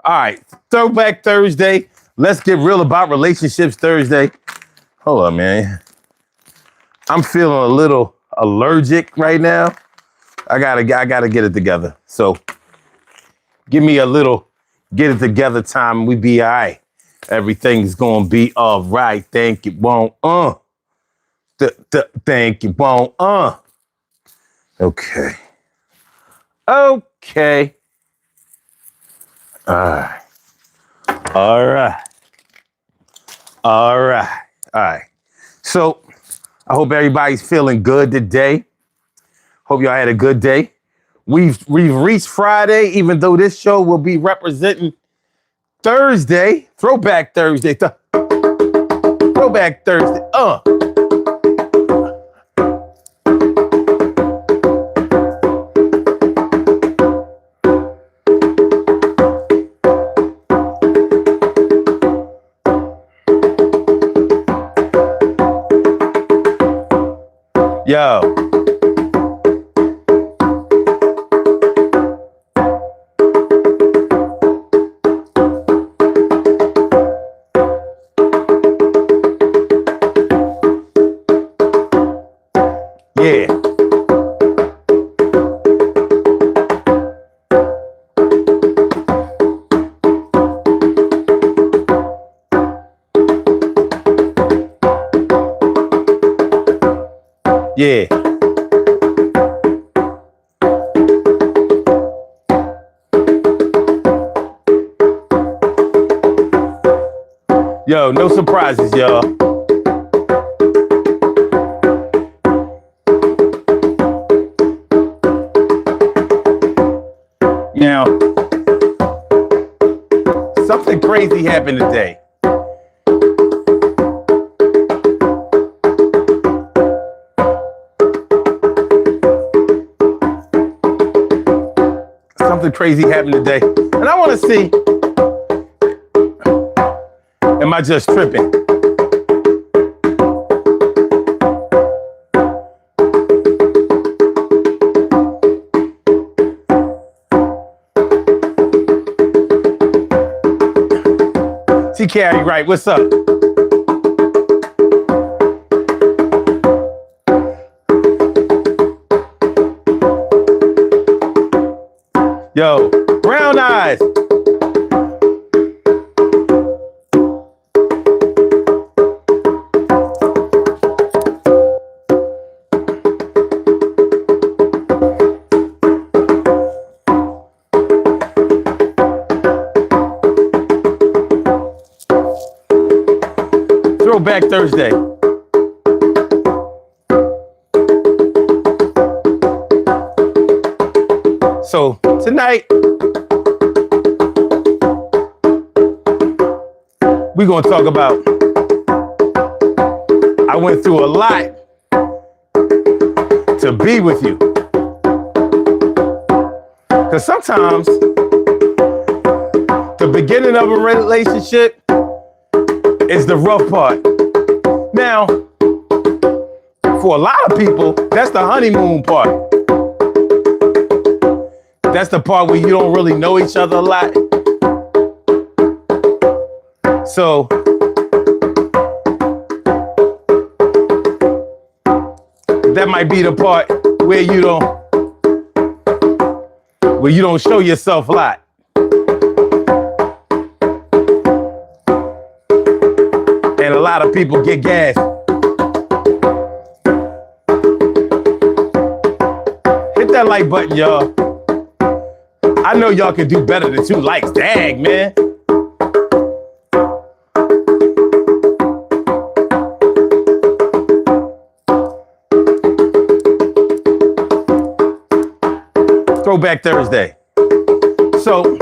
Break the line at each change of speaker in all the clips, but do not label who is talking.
All right, Throwback Thursday. Let's get real about relationships Thursday. Hold on, man. I'm feeling a little allergic right now. I gotta get it together. So give me a little get it together time. We be all right. Everything's gonna be all right. Think it won't. Think it won't. Okay. Okay. All right. All right. All right. All right. So I hope everybody's feeling good today. Hope y'all had a good day. We've reached Friday, even though this show will be representing Thursday, Throwback Thursday. Throwback Thursday. Yo. Yeah. Yeah. Yo, no surprises, y'all. Now, something crazy happened today. Something crazy happened today. And I want to see, am I just tripping? T. Carey, right, what's up? Yo, brown eyes. Throwback Thursday. So tonight, we're going to talk about, I went through a lot to be with you. Because sometimes the beginning of a relationship is the rough part. Now, for a lot of people, that's the honeymoon part. That's the part where you don't really know each other a lot. So, that might be the part where you don't show yourself a lot. And a lot of people get gassed. Hit that like button, y'all. I know y'all can do better than 2 likes. Dang, man. Throwback Thursday. So,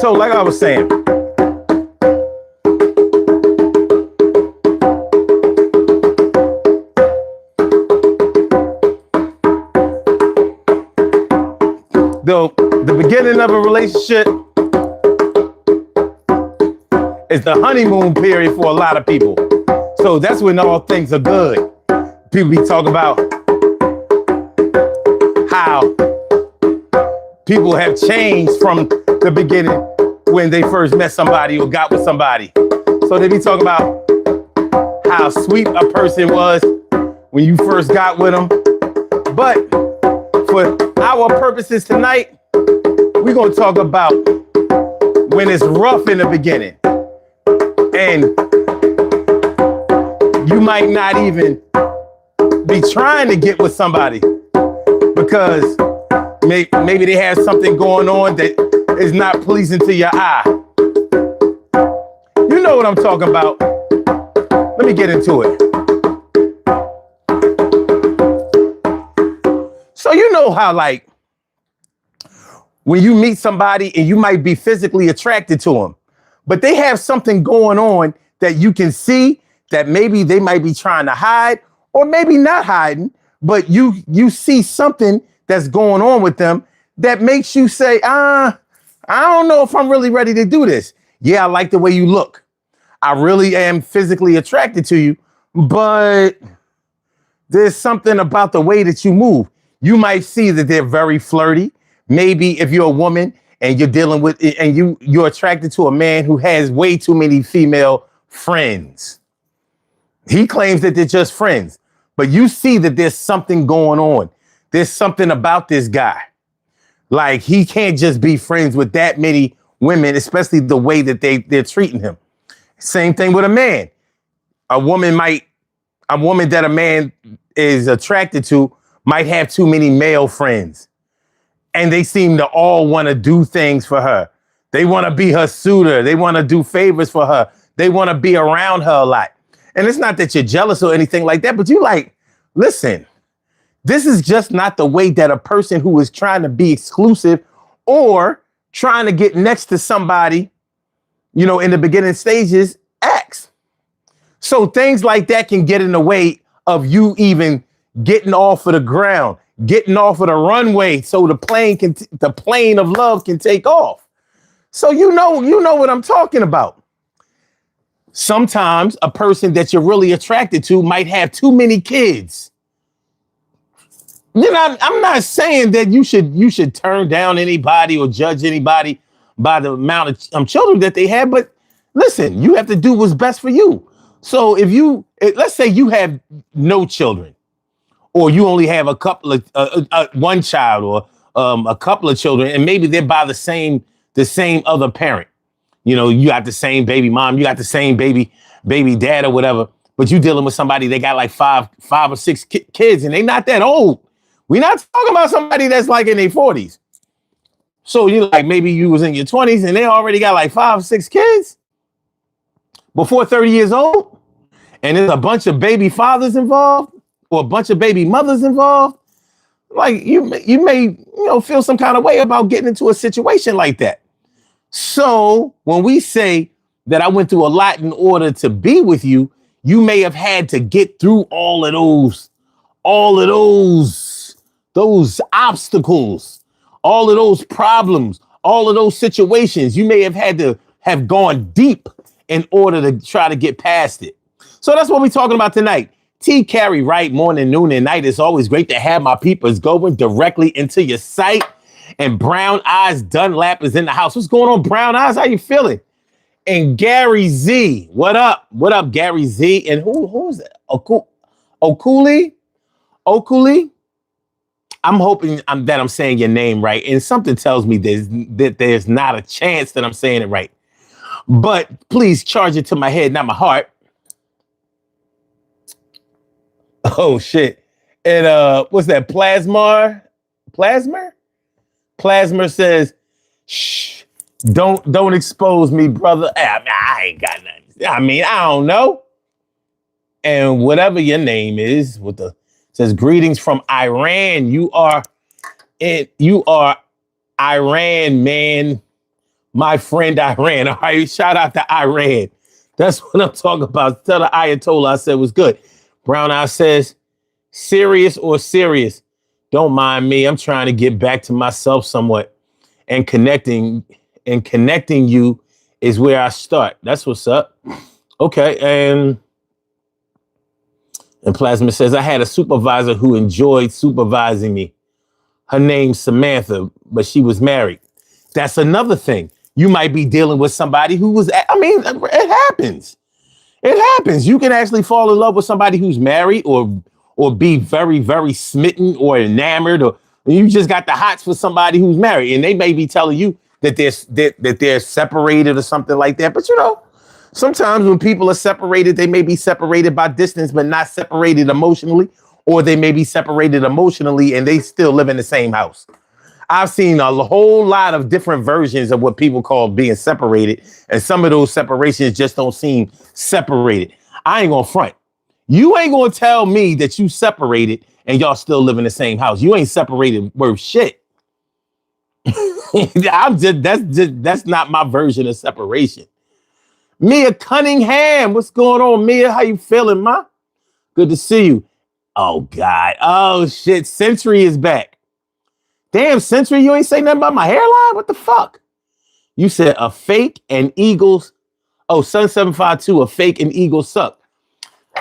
So like I was saying, the beginning of a relationship is the honeymoon period for a lot of people. So that's when all things are good. People be talking about how people have changed from the beginning when they first met somebody or got with somebody. So they be talking about how sweet a person was when you first got with them. But for our purposes tonight, we're going to talk about when it's rough in the beginning. And you might not even be trying to get with somebody because maybe they have something going on that is not pleasing to your eye. You know what I'm talking about. Let me get into it. So you know how, like, when you meet somebody and you might be physically attracted to them, but they have something going on that you can see that maybe they might be trying to hide or maybe not hiding, but you see something that's going on with them that makes you say, I don't know if I'm really ready to do this. Yeah, I like the way you look. I really am physically attracted to you, but there's something about the way that you move. You might see that they're very flirty. Maybe if you're a woman and you're dealing with it and you're attracted to a man who has way too many female friends. He claims that they're just friends, but you see that there's something going on. There's something about this guy. Like, he can't just be friends with that many women, especially the way that they're treating him. Same thing with a man. A woman that a man is attracted to might have too many male friends. And they seem to all want to do things for her. They want to be her suitor. They want to do favors for her. They want to be around her a lot. And it's not that you're jealous or anything like that, but you like, listen, this is just not the way that a person who is trying to be exclusive or trying to get next to somebody, you know, in the beginning stages acts. So things like that can get in the way of you even getting off of the ground, getting off of the runway so the plane of love can take off. So you know what I'm talking about. Sometimes a person that you're really attracted to might have too many kids. You know, I'm not saying that you should turn down anybody or judge anybody by the amount of children that they have, but listen, you have to do what's best for you. So let's say you have no children, or you only have a couple of one child or a couple of children, and maybe they're by the same other parent. You know, you got the same baby mom, you got the same baby dad or whatever, but you dealing with somebody that got like five or six kids, and they not that old. We're not talking about somebody that's like in their 40s. So you like, maybe you was in your 20s and they already got like 5 or 6 kids before 30 years old, and there's a bunch of baby fathers involved or a bunch of baby mothers involved. Like, you may feel some kind of way about getting into a situation like that. So when we say that I went through a lot in order to be with you, you may have had to get through all of those obstacles, all of those problems, all of those situations. You may have had to have gone deep in order to try to get past it. So that's what we're talking about tonight. Tea carry right morning, noon, and night. It's always great to have my peepers going directly into your sight. And Brown Eyes Dunlap is in the house. What's going on, Brown Eyes? How you feeling? And Gary Z. What up? What up, Gary Z? And who is that? Okuli? I'm hoping that I'm saying your name right. And something tells me that there's not a chance that I'm saying it right. But please charge it to my head, not my heart. Oh, shit. And what's that? Plasmer says, shh, don't expose me, brother. I ain't got nothing. I mean, I don't know. And whatever your name is, says greetings from Iran. You are Iran, man. My friend Iran. All right, shout out to Iran. That's what I'm talking about. Tell the Ayatollah I said was good. Brown Eye says, serious or serious? Don't mind me. I'm trying to get back to myself somewhat. And connecting you is where I start. That's what's up. Okay, and Plasma says, I had a supervisor who enjoyed supervising me. Her name's Samantha, but she was married. That's another thing. You might be dealing with somebody who was, I mean, it happens. It happens. You can actually fall in love with somebody who's married or be very, very smitten or enamored, or you just got the hots for somebody who's married, and they may be telling you that they're separated or something like that. But you know, sometimes when people are separated, they may be separated by distance, but not separated emotionally, or they may be separated emotionally and they still live in the same house. I've seen a whole lot of different versions of what people call being separated, and some of those separations just don't seem separated. I ain't gonna front. You ain't gonna tell me that you separated and y'all still live in the same house. You ain't separated worth shit. That's not my version of separation. Mia Cunningham, what's going on, Mia? How you feeling, ma? Good to see you. Oh God. Oh shit. Century is back. Damn, Century, you ain't say nothing about my hairline? What the fuck? You said a fake and Eagles. Oh, Sun 752, a fake and Eagles suck.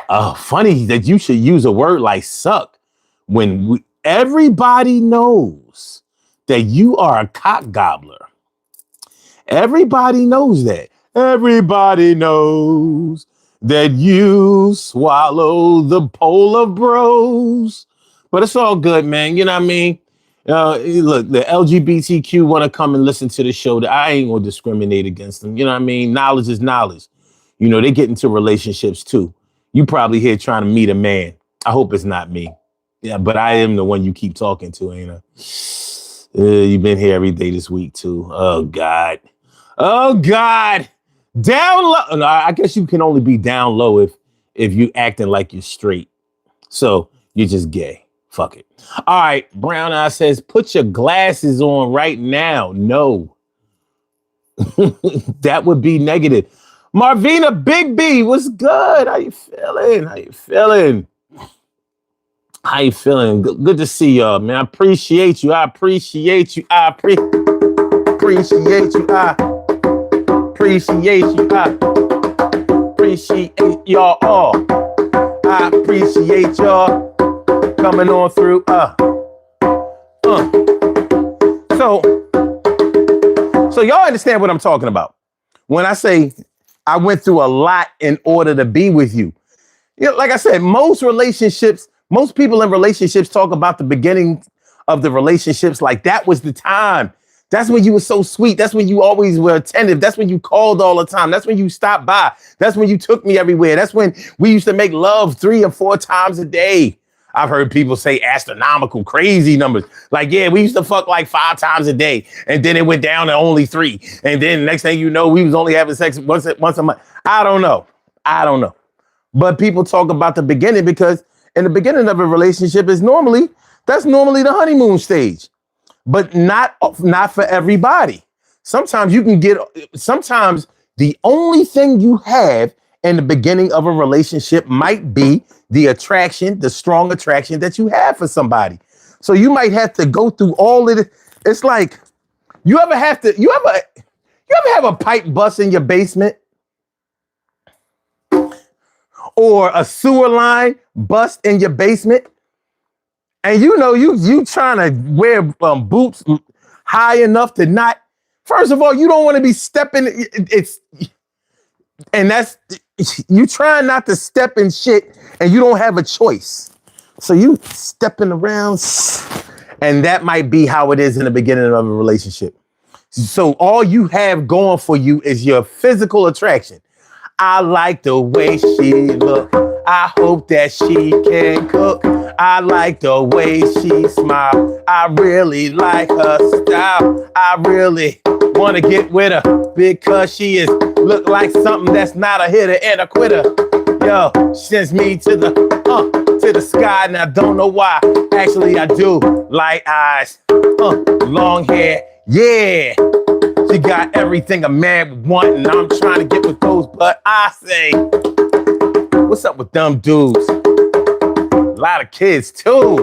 Oh, funny that you should use a word like suck when everybody knows that you are a cock gobbler. Everybody knows that. Everybody knows that you swallow the polar bros. But it's all good, man. You know what I mean? Look, the LGBTQ want to come and listen to the show. That I ain't gonna discriminate against them. You know what I mean? Knowledge is knowledge. You know, they get into relationships too. You probably here trying to meet a man. I hope it's not me. Yeah, but I am the one you keep talking to, ain't I? You've been here every day this week too. Oh God. Oh God. Down low. No, I guess you can only be down low if you acting like you're straight. So you're just gay. Fuck it. All right. Brown Eye says, put your glasses on right now. No. That would be negative. Marvina Big B, what's good? How you feeling? How you feeling? How you feeling? Good to see y'all, man. I appreciate you. I appreciate you. I appreciate you. I appreciate you. I appreciate y'all all. I appreciate y'all coming on through. So y'all understand what I'm talking about when I say I went through a lot in order to be with you. You know, like I said, most people in relationships talk about the beginning of the relationships like that was the time. That's when you were so sweet. That's when you always were attentive. That's when you called all the time. That's when you stopped by. That's when you took me everywhere. That's when we used to make love 3 or 4 times a day. I've heard people say astronomical, crazy numbers. Like, yeah, we used to fuck like 5 times a day. And then it went down to only 3. And then next thing you know, we was only having sex once a month. I don't know. But people talk about the beginning because in the beginning of a relationship that's normally the honeymoon stage, but not for everybody. Sometimes the only thing you have in the beginning of a relationship might be the attraction, the strong attraction that you have for somebody. So you might have to go through all of it. It's like, you ever have a pipe bust in your basement? Or a sewer line bust in your basement? And you know, you trying to wear boots high enough to not, first of all, you don't want to be stepping. You trying not to step in shit and you don't have a choice. So you stepping around, and that might be how it is in the beginning of a relationship. So all you have going for you is your physical attraction. I like the way she look. I hope that she can cook. I like the way she smile. I really like her style. I really want to get with her because she look like something that's not a hitter and a quitter. Yo, sends me to the sky, and I don't know why. Actually, I do. Light eyes, long hair, yeah. You got everything a man would want, and I'm trying to get with those, but I say, what's up with them dudes? A lot of kids too.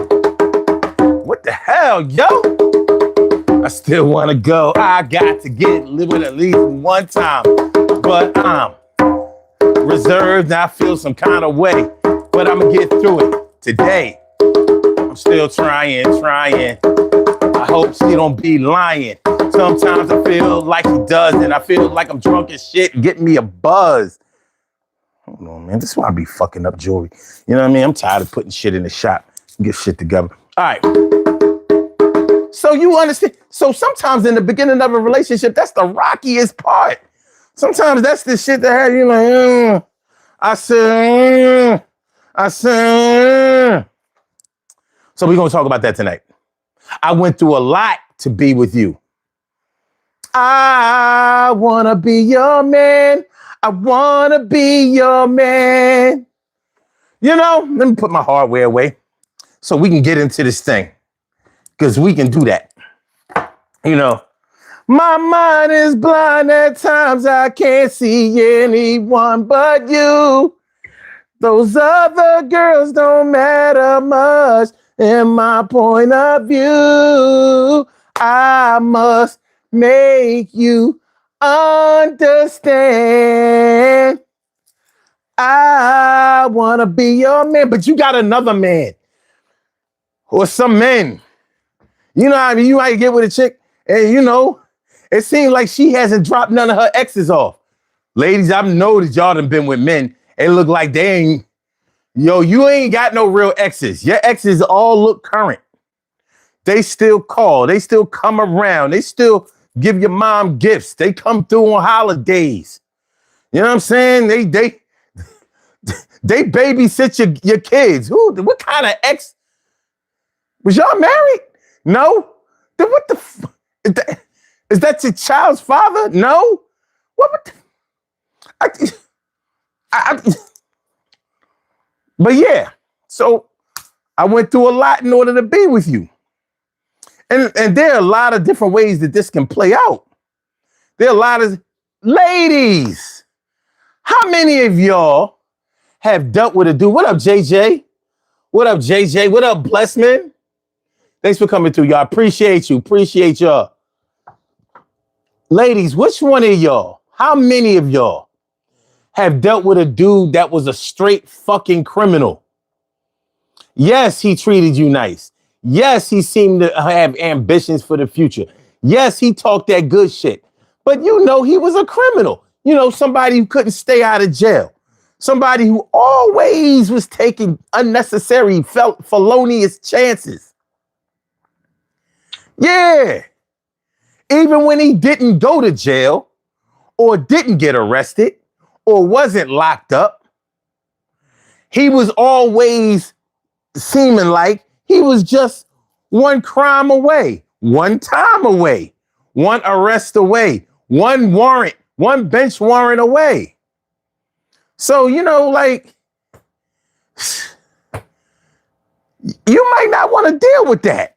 What the hell, yo? I still want to go. I got to live with at least one time, but I'm reserved and I feel some kind of way, but I'm gonna get through it today. I'm still trying. I hope she don't be lying. Sometimes I feel like she does, and I feel like I'm drunk as shit and getting me a buzz. Hold on, man. This is why I be fucking up jewelry. You know what I mean? I'm tired of putting shit in the shop. Get shit together. All right. So you understand? So sometimes in the beginning of a relationship, that's the rockiest part. Sometimes that's the shit that had you like, I said. So we're going to talk about that tonight. I went through a lot to be with you. I want to be your man. I want to be your man. You know, let me put my hardware away so we can get into this thing. Because we can do that. You know, my mind is blind at times. I can't see anyone but you. Those other girls don't matter much in my point of view. I must make you understand. I want to be your man, but you got another man or some men. You know what I mean? You might get with a chick and, you know, it seems like she hasn't dropped none of her exes off. Ladies, I know that y'all done been with men. It look like they ain't, you ain't got no real exes. Your exes all look current. They still call. They still come around. They still give your mom gifts. They come through on holidays. You know what I'm saying? They babysit your kids. What kind of ex? Was y'all married? No? Then what the is that your child's father? No? What but yeah, so I went through a lot in order to be with you. And there are a lot of different ways that this can play out. There are a lot of ladies. How many of y'all have dealt with a dude? What up, JJ? What up, JJ? What up, Blessman? Thanks for coming through, y'all. Appreciate you. Appreciate y'all. Ladies, which one of y'all, how many of y'all have dealt with a dude that was a straight fucking criminal? Yes, he treated you nice. Yes, he seemed to have ambitions for the future. Yes, he talked that good shit. But you know he was a criminal. You know, somebody who couldn't stay out of jail. Somebody who always was taking unnecessary, felonious chances. Yeah. Even when he didn't go to jail or didn't get arrested or wasn't locked up, he was always seeming like he was just one crime away, one time away, one arrest away, one warrant, one bench warrant away. So, you know, like, you might not want to deal with that.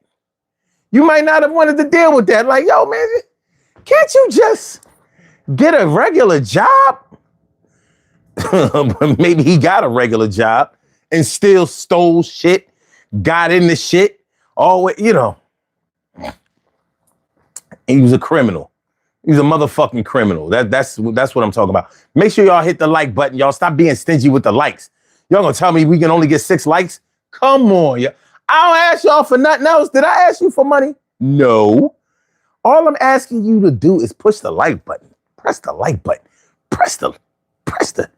You might not have wanted to deal with that. Like, yo, man, can't you just get a regular job? Maybe he got a regular job and still stole shit, got into shit, always, you know. He was a criminal. He's a motherfucking criminal. That's what I'm talking about. Make sure y'all hit the like button. Y'all stop being stingy with the likes. Y'all gonna tell me we can only get 6 likes? Come on, yeah. I don't ask y'all for nothing else. Did I ask you for money? No. All I'm asking you to do is push the like button. Press the like button. Press the. Push the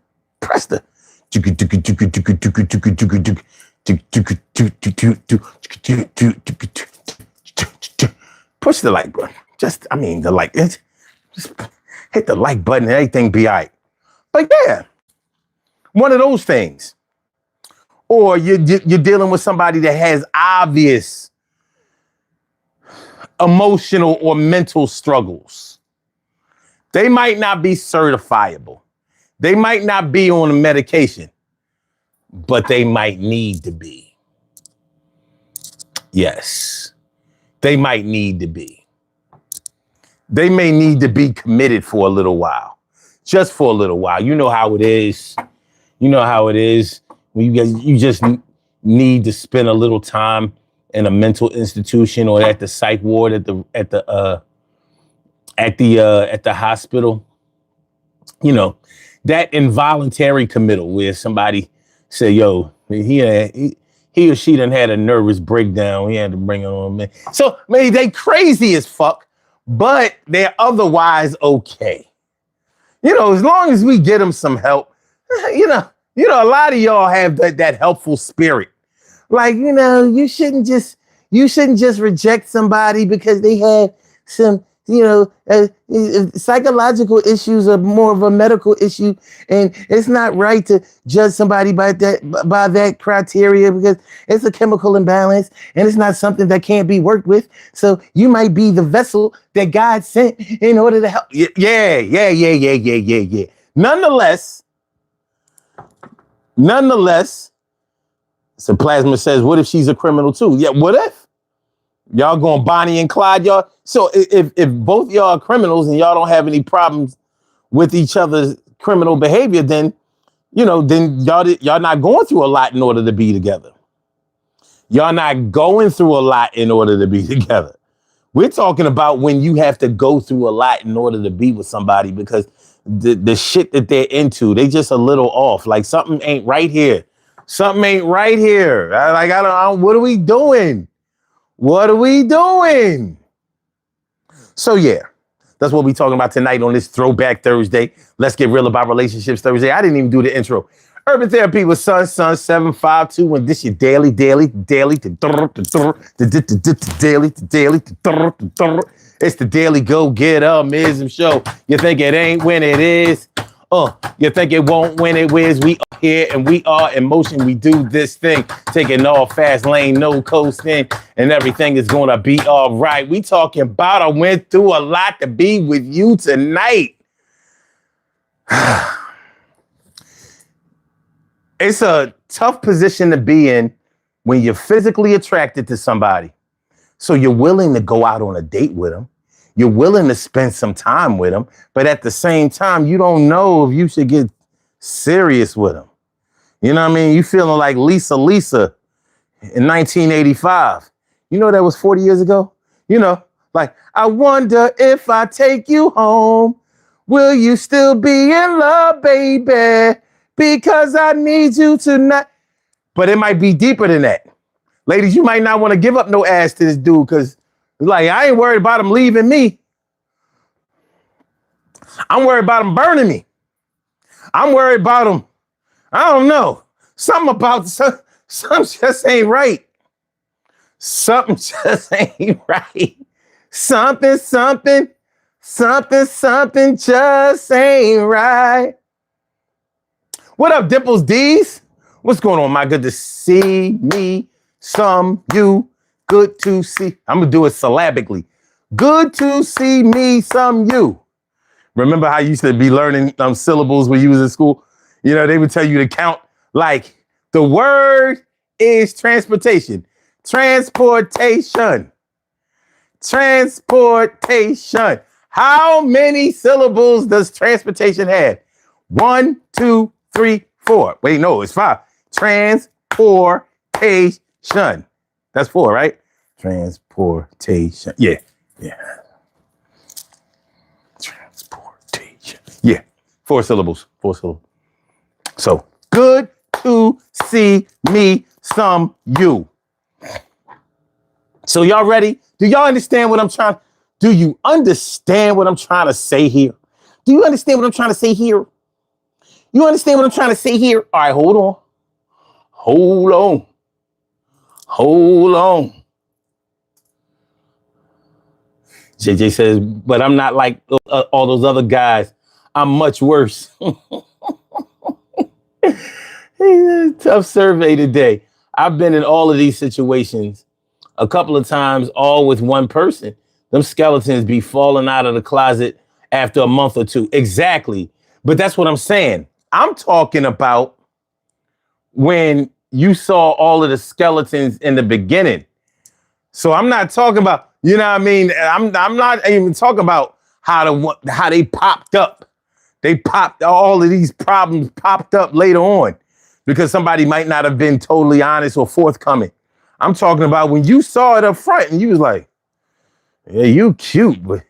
like button. Just hit the like button and everything be all right. But yeah, one of those things. Or you're dealing with somebody that has obvious emotional or mental struggles. They might not be certifiable. They might not be on a medication, but they might need to be. Yes, they might need to be. they may need to be committed for a little while, just for a little while. You know how it is. You know how it is when you just need to spend a little time in a mental institution or at the psych ward at the hospital. You know, that involuntary committal where somebody say, "Yo, he or she done had a nervous breakdown. We had to bring it on, man." So, man, they crazy as fuck, but they're otherwise okay. You know, as long as we get them some help, you know, a lot of y'all have that helpful spirit. Like, you shouldn't just reject somebody because they had some, psychological issues are more of a medical issue, and it's not right to judge somebody by that criteria because it's a chemical imbalance and it's not something that can't be worked with. So you might be the vessel that God sent in order to help. Yeah. Nonetheless, so Plasma says, what if she's a criminal too? Yeah, what if? Y'all going Bonnie and Clyde, y'all? So if both y'all are criminals and y'all don't have any problems with each other's criminal behavior, then, then y'all not going through a lot in order to be together. Y'all not going through a lot in order to be together. We're talking about when you have to go through a lot in order to be with somebody because the shit that they're into, they just a little off. Like something ain't right here. Something ain't right here. I don't, what are we doing? What are we doing? So yeah, that's what we're talking about tonight on this Throwback Thursday. Let's get real about relationships Thursday. I didn't even do the intro. Urban Therapy with Sun 752, and this your daily. It's the Daily Go Get Mism Show. You think it ain't when it is? You think it won't when it is? We are here and we are in motion. We do this thing, taking all fast lane, no coasting, and everything is gonna be all right. We talking about I went through a lot to be with you tonight. It's a tough position to be in when you're physically attracted to somebody. So you're willing to go out on a date with them. You're willing to spend some time with them. But at the same time, you don't know if you should get serious with them. You know what I mean? You feeling like Lisa in 1985. You know that was 40 years ago? Like, I wonder if I take you home, will you still be in love, baby? Because I need you tonight. But it might be deeper than that. Ladies, you might not want to give up no ass to this dude because, like, I ain't worried about him leaving me. I'm worried about him burning me. I'm worried about him. I don't know. Something just ain't right. Something just ain't right. Something just ain't right. What up, Dimples D's? What's going on, my? Good to see me, some you. Good to see. I'm going to do it syllabically. Good to see me, some you. Remember how you used to be learning syllables when you was in school? They would tell you to count. Like, the word is transportation. Transportation. How many syllables does transportation have? 1, 2, 3, 4. Wait, no, it's 5. Transportation. That's 4, right? Transportation. Yeah. Transportation. Yeah. 4 syllables. So, good to see me, some you. So y'all ready? Do y'all understand what I'm trying? Do you understand what I'm trying to say here? Do you understand what I'm trying to say here? You understand what I'm trying to say here? All right, hold on. JJ says, but I'm not like all those other guys. I'm much worse. Tough survey today. I've been in all of these situations a couple of times, all with one person. Them skeletons be falling out of the closet after a month or two. Exactly. But that's what I'm saying. I'm talking about when you saw all of the skeletons in the beginning. So I'm not talking about, you know what I mean? I'm not even talking about how they popped up. All of these problems popped up later on because somebody might not have been totally honest or forthcoming. I'm talking about when you saw it up front and you was like, yeah, you cute, but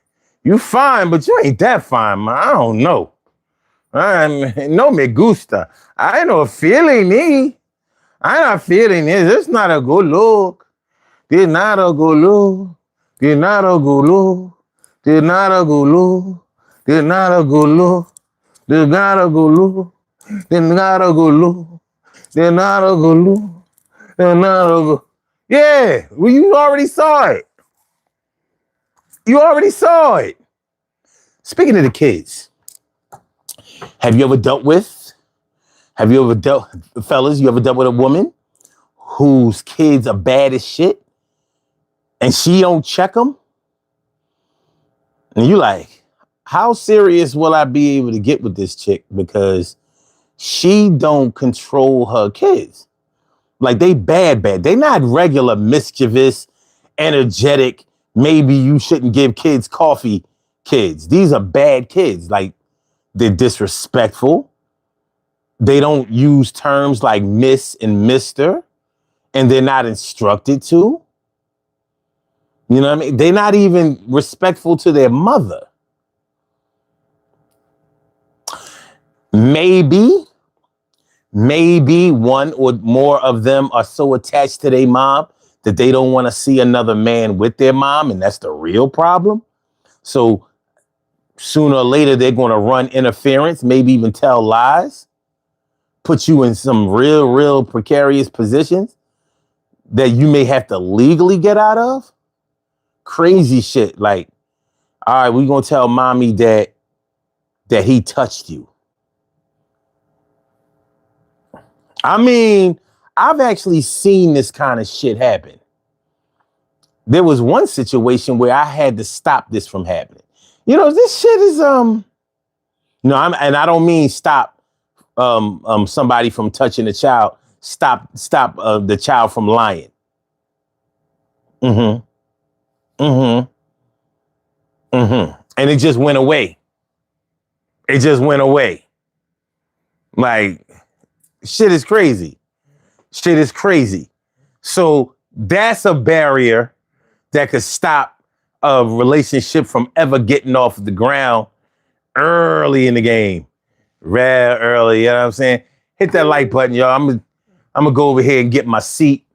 you fine, but you ain't that fine, man. I don't know. No me gusta. I know feeling me. I'm not feeling it. It's not a good look. It's not a good look. It's not a good look. It's not a good look. It's not a good look. It's not a good look. It's not a good look. It's not a good look. It's not a good. Yeah, well, you already saw it. You already saw it. Speaking of the kids, have you ever dealt with, fellas, you ever dealt with a woman whose kids are bad as shit and she don't check them? And you like, how serious will I be able to get with this chick because she don't control her kids? Like they bad. They not regular mischievous, energetic, maybe you shouldn't give kids coffee kids. These are bad kids. Like they're disrespectful. They don't use terms like miss and mister, and they're not instructed to. You know what I mean? They're not even respectful to their mother. Maybe one or more of them are so attached to their mom that they don't want to see another man with their mom, and that's the real problem. So sooner or later, they're going to run interference, maybe even tell lies, put you in some real precarious positions that you may have to legally get out of. Crazy shit. Like, all right, we're going to tell mommy that he touched you. I mean, I've actually seen this kind of shit happen. There was one situation where I had to stop this from happening. You know, this shit is and I don't mean stop somebody from touching a child. Stop the child from lying. And it just went away. Like, shit is crazy. So that's a barrier that could stop a relationship from ever getting off the ground early in the game. Real early, you know what I'm saying? Hit that like button, y'all. I'm gonna go over here and get my seat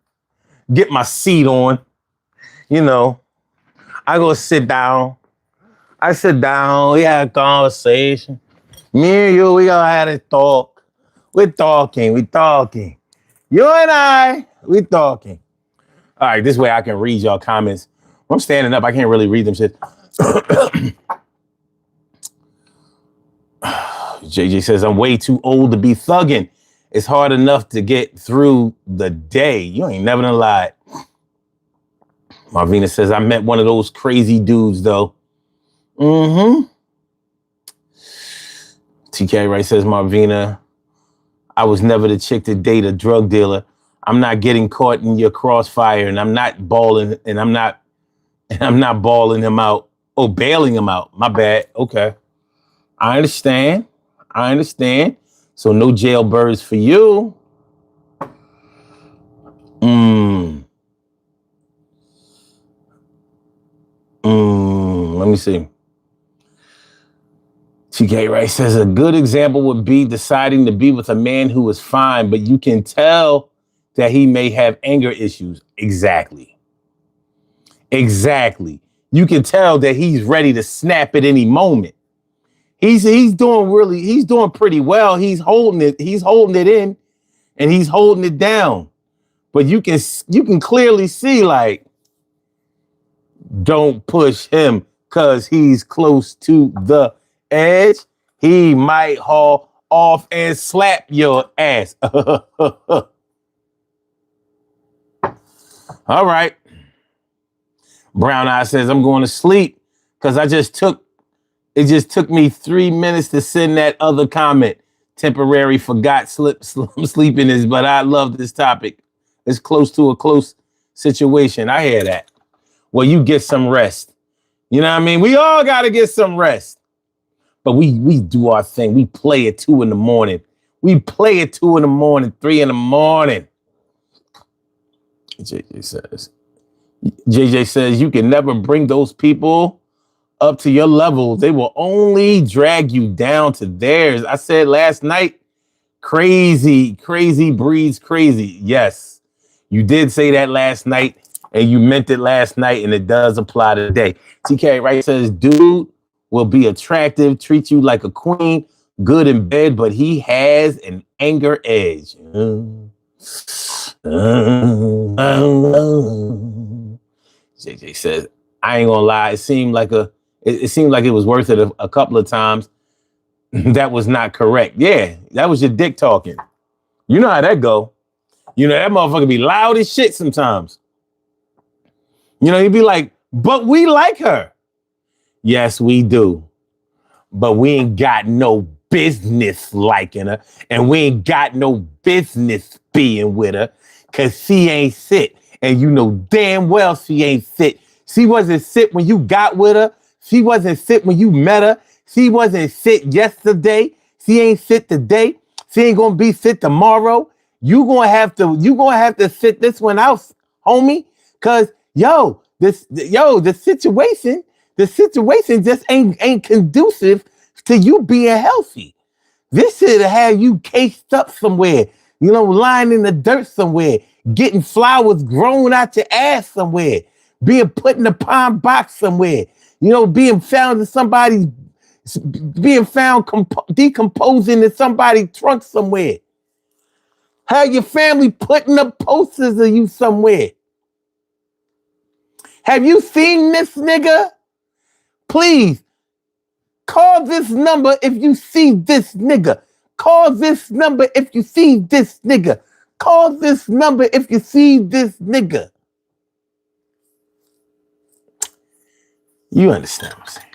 on. You know, I go sit down. We have a conversation. Me and you, we gonna have a talk. We're talking. You and I, we talking. All right, this way I can read y'all comments. I'm standing up, I can't really read them shit. JJ says, I'm way too old to be thugging. It's hard enough to get through the day. You ain't never done lied. Marvina says, I met one of those crazy dudes, though. TK Wright says, Marvina, I was never the chick to date a drug dealer. I'm not getting caught in your crossfire, and I'm not balling him out. Oh, bailing him out. My bad. Okay. I understand. So no jailbirds for you. Let me see. TK Wright says a good example would be deciding to be with a man who is fine, but you can tell that he may have anger issues. Exactly. You can tell that he's ready to snap at any moment. He's doing pretty well. He's holding it in, and he's holding it down. But you can clearly see, like, don't push him because he's close to the edge. He might haul off and slap your ass. All right. Brown Eye says, I'm going to sleep because it just took me 3 minutes to send that other comment. Temporary forgot sleepiness, but I love this topic. It's close to a close situation. I hear that. Well, you get some rest. You know what I mean? We all got to get some rest. But we do our thing. We play at 2 a.m. We play at 2 a.m, 3 a.m. JJ says, you can never bring those people up to your level. They will only drag you down to theirs. I said last night, crazy breeds crazy. Yes, you did say that last night, and you meant it last night, and it does apply today. TK Wright says, dude will be attractive, treat you like a queen, good in bed, but he has an anger edge. JJ says, I ain't gonna lie, it seemed like it was worth it a couple of times. That was not correct. Yeah, that was your dick talking. You know how that go. You know, that motherfucker be loud as shit sometimes. You know, he'd be like, but we like her. Yes, we do. But we ain't got no business liking her. And we ain't got no business being with her because she ain't sit. And you know damn well she ain't sit. She wasn't sit when you got with her. She wasn't sit when you met her. She wasn't sit yesterday. She ain't sit today. She ain't gonna be sit tomorrow. You gonna have to sit this one out, homie. Cause the situation just ain't conducive to you being healthy. This should have you cased up somewhere, you know, lying in the dirt somewhere, getting flowers grown out your ass somewhere, being put in a pine box somewhere, you know, being found decomposing in somebody's trunk somewhere. Have your family putting up posters of you somewhere. Have you seen this nigga? Please call this number if you see this nigga. Call this number if you see this nigga. Call this number if you see this nigga. You understand what I'm saying?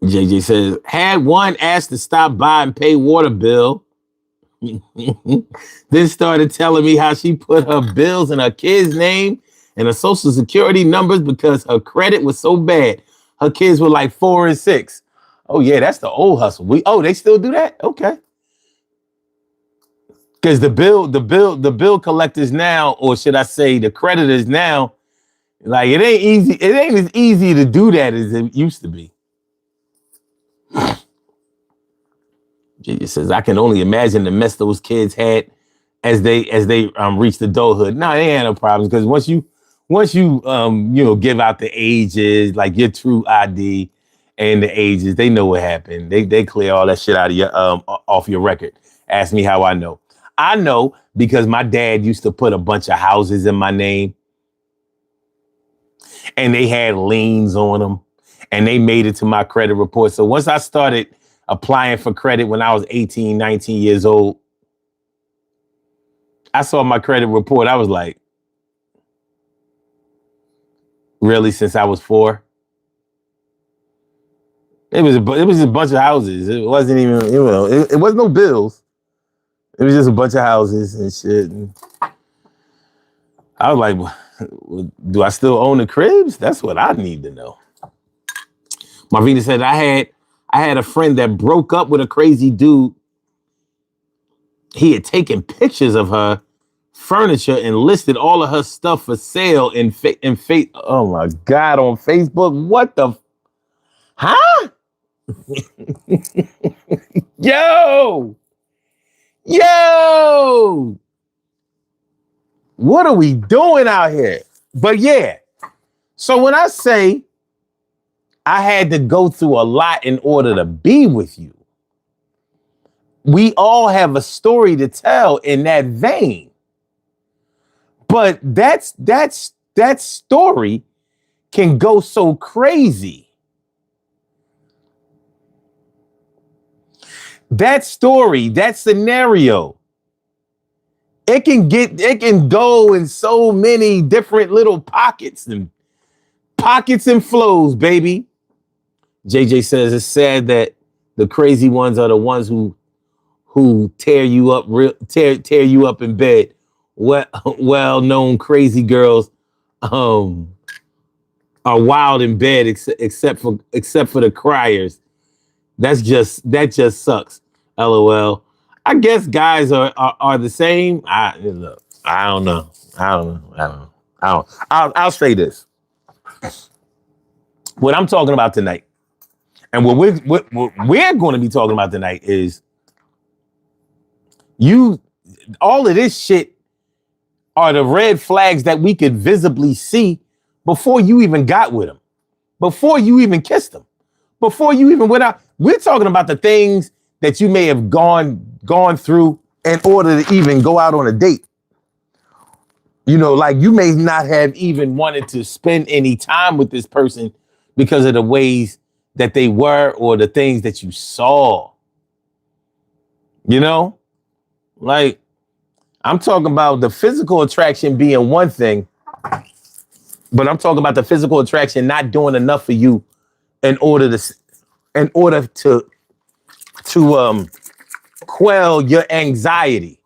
JJ says, had one asked to stop by and pay water bill. Then started telling me how she put her bills in her kid's name and her social security numbers because her credit was so bad. Her kids were like 4 and 6. Oh yeah, that's the old hustle. They still do that? Okay. Because the bill collectors now, or should I say the creditors now, like it ain't easy. It ain't as easy to do that as it used to be. JJ says, I can only imagine the mess those kids had as they reached adulthood. No, they ain't no problems because once you give out the ages, like your true ID and the ages, they know what happened. They clear all that shit out of your off your record. Ask me how I know. I know because my dad used to put a bunch of houses in my name and they had liens on them and they made it to my credit report. So once I started applying for credit when I was 18, 19 years old, I saw my credit report. I was like, really, since I was 4? It was just a bunch of houses. It wasn't even, it wasn't no bills. It was just a bunch of houses and shit. And I was like, do I still own the cribs? That's what I need to know. Marvina said, I had a friend that broke up with a crazy dude. He had taken pictures of her furniture and listed all of her stuff for sale in oh my God, on Facebook. What the? Huh? Yo, what are we doing out here? But yeah, so when I say I had to go through a lot in order to be with you, we all have a story to tell in that vein. But that story can go so crazy. That story, that scenario, it can go in so many different little pockets and flows, baby. JJ says it's sad that the crazy ones are the ones who tear you up in bed well-known crazy girls um are wild in bed except for the criers. That just sucks. LOL. I guess guys are the same. Look, I don't know. I don't know. I don't know. I'll say this. What I'm talking about tonight, and what we're going to be talking about tonight is you. All of this shit are the red flags that we could visibly see before you even got with them, before you even kissed them, before you even went out. We're talking about the things that you may have gone through in order to even go out on a date. You know, like you may not have even wanted to spend any time with this person because of the ways that they were or the things that you saw. You know, like I'm talking about the physical attraction being one thing, but I'm talking about the physical attraction not doing enough for you in order to quell your anxiety.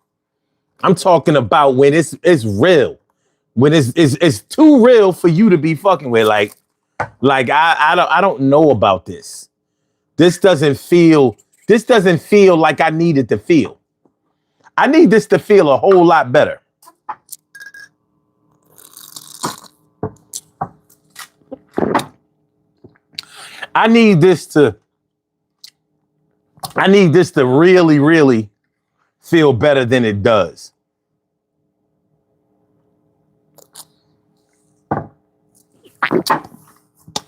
I'm talking about when it's real, when it's too real for you to be fucking with. Like I don't know about this. This doesn't feel like I need it to feel. I need this to feel a whole lot better. I need this to really, really feel better than it does.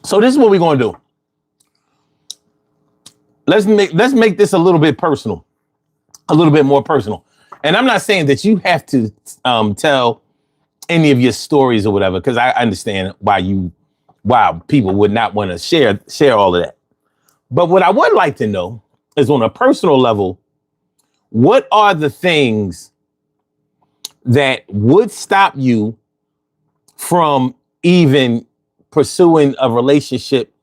So this is what we're gonna do. Let's make this a little bit personal, a little bit more personal. And I'm not saying that you have to tell any of your stories or whatever, because I understand why people would not want to share all of that. But what I would like to know is, on a personal level, what are the things that would stop you from even pursuing a relationship,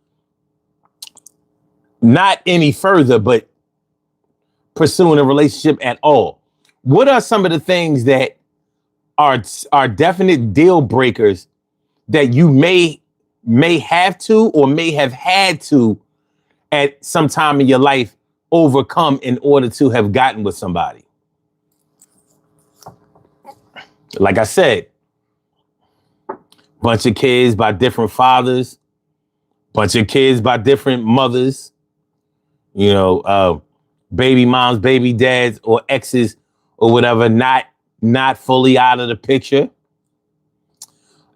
not any further, but pursuing a relationship at all? What are some of the things that are definite deal breakers that you may have to or may have had to at some time in your life overcome in order to have gotten with somebody? Like I said, bunch of kids by different fathers, bunch of kids by different mothers, baby moms, baby dads, or exes or whatever, not fully out of the picture.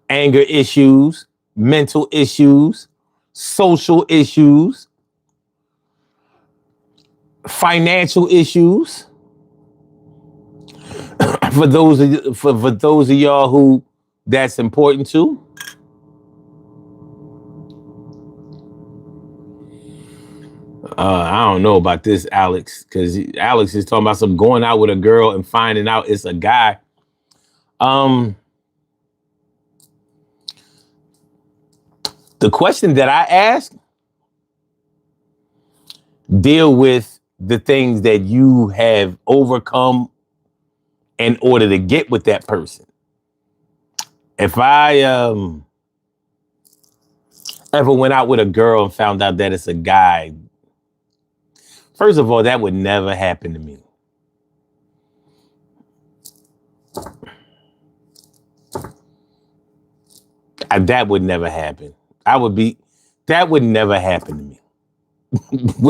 Anger issues, mental issues, social issues, financial issues. For those of y'all who that's important to. I don't know about this, Alex, because Alex is talking about some going out with a girl and finding out it's a guy. The question that I asked deal with the things that you have overcome in order to get with that person. If I ever went out with a girl and found out that it's a guy, first of all, that would never happen to me. That would never happen. That would never happen to me.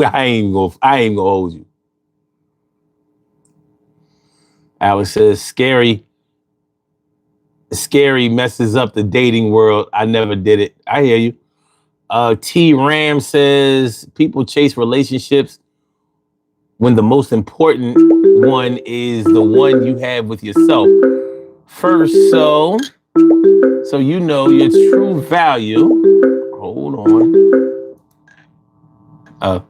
I ain't gonna hold you. Alex says, scary messes up the dating world. I never did it. I hear you. T Ram says, people chase relationships when the most important one is the one you have with yourself first. So you know your true value. Hold on.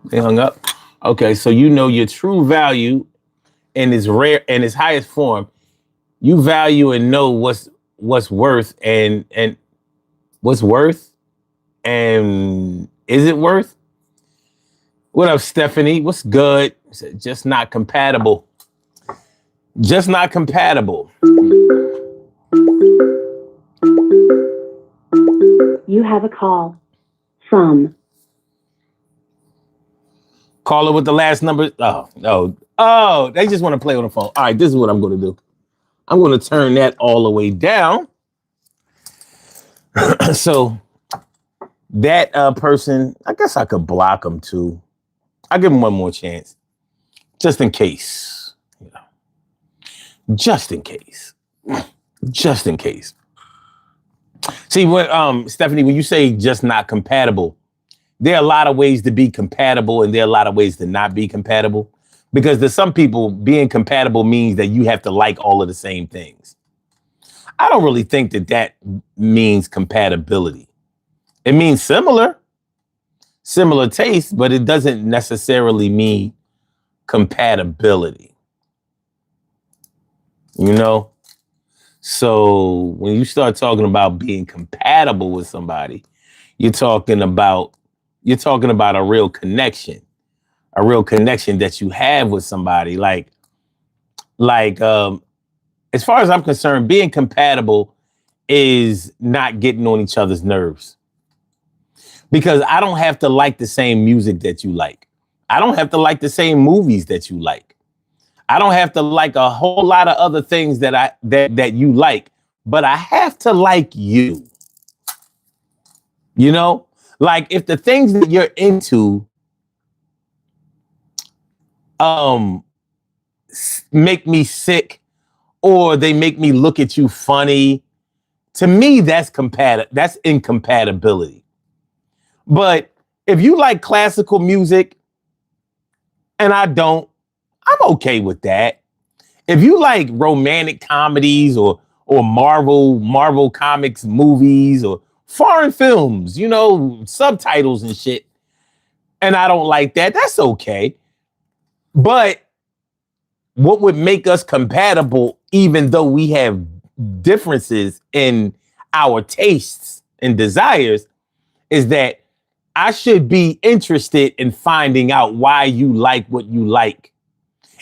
They hung up. Okay, so you know your true value in its rare and its highest form. You value and know what's worth and what's worth and is it worth? What up, Stephanie? What's good? Just not compatible. Just not compatible.
You have a call from.
Caller with the last number. Oh, they just want to play on the phone. All right, this is what I'm going to do. I'm going to turn that all the way down. So that person, I guess I could block them too. I'll give them one more chance, just in case. You know, just in case. Just in case. See, what Stephanie, when you say just not compatible, there are a lot of ways to be compatible, and there are a lot of ways to not be compatible. Because to some people, being compatible means that you have to like all of the same things. I don't really think that means compatibility. It means similar taste, but it doesn't necessarily mean compatibility. You know? So when you start talking about being compatible with somebody, you're talking about a real connection that you have with somebody. Like, as far as I'm concerned, being compatible is not getting on each other's nerves. Because I don't have to like the same music that you like. I don't have to like the same movies that you like. I don't have to like a whole lot of other things that you like, but I have to like you. You know, like if the things that you're into make me sick, or they make me look at you funny, to me that's incompatibility. But if you like classical music and I don't, I'm okay with that. If you like romantic comedies or Marvel comics movies or foreign films, you know, subtitles and shit, and I don't like that, that's okay. But what would make us compatible, even though we have differences in our tastes and desires, is that I should be interested in finding out why you like what you like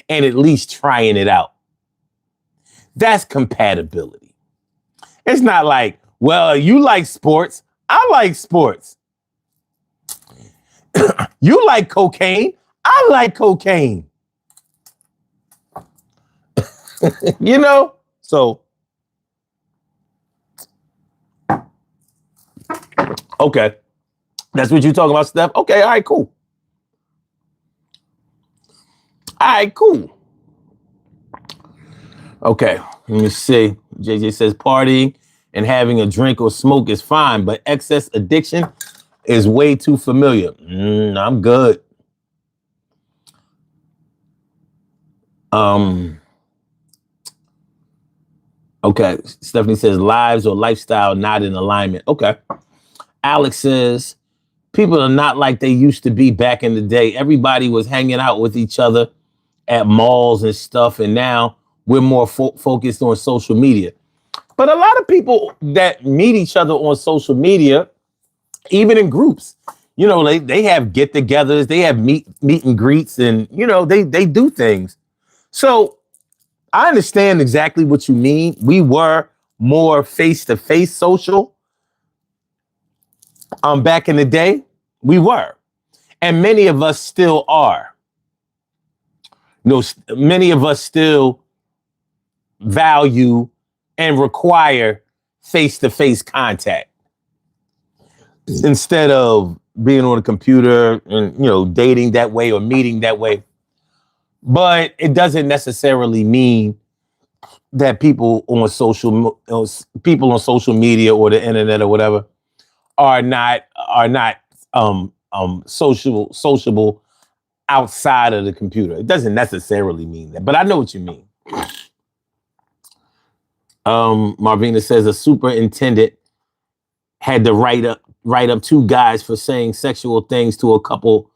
and at least trying it out. That's compatibility. It's not like, well, you like sports, I like sports. You like cocaine, I like cocaine. You know? So, okay. That's what you're talking about, Steph? Okay, all right, cool. All right, cool. Okay, let me see. JJ says partying and having a drink or smoke is fine, but excess addiction is way too familiar. I'm good. Okay, Stephanie says lives or lifestyle not in alignment. Okay. Alex says people are not like they used to be back in the day. Everybody was hanging out with each other at malls and stuff, and now we're more focused on social media. But a lot of people that meet each other on social media, even in groups, you know, they have get-togethers, they have meet and greets, and you know, they do things. So I understand exactly what you mean. We were more face-to-face social back in the day. We were. And many of us still are. You know, many of us still value and require face-to-face contact instead of being on a computer and, you know, dating that way or meeting that way. But it doesn't necessarily mean that people on social media or the internet or whatever are not sociable outside of the computer. It doesn't necessarily mean that, but I know what you mean. Marvina says a superintendent had to write up two guys for saying sexual things to a couple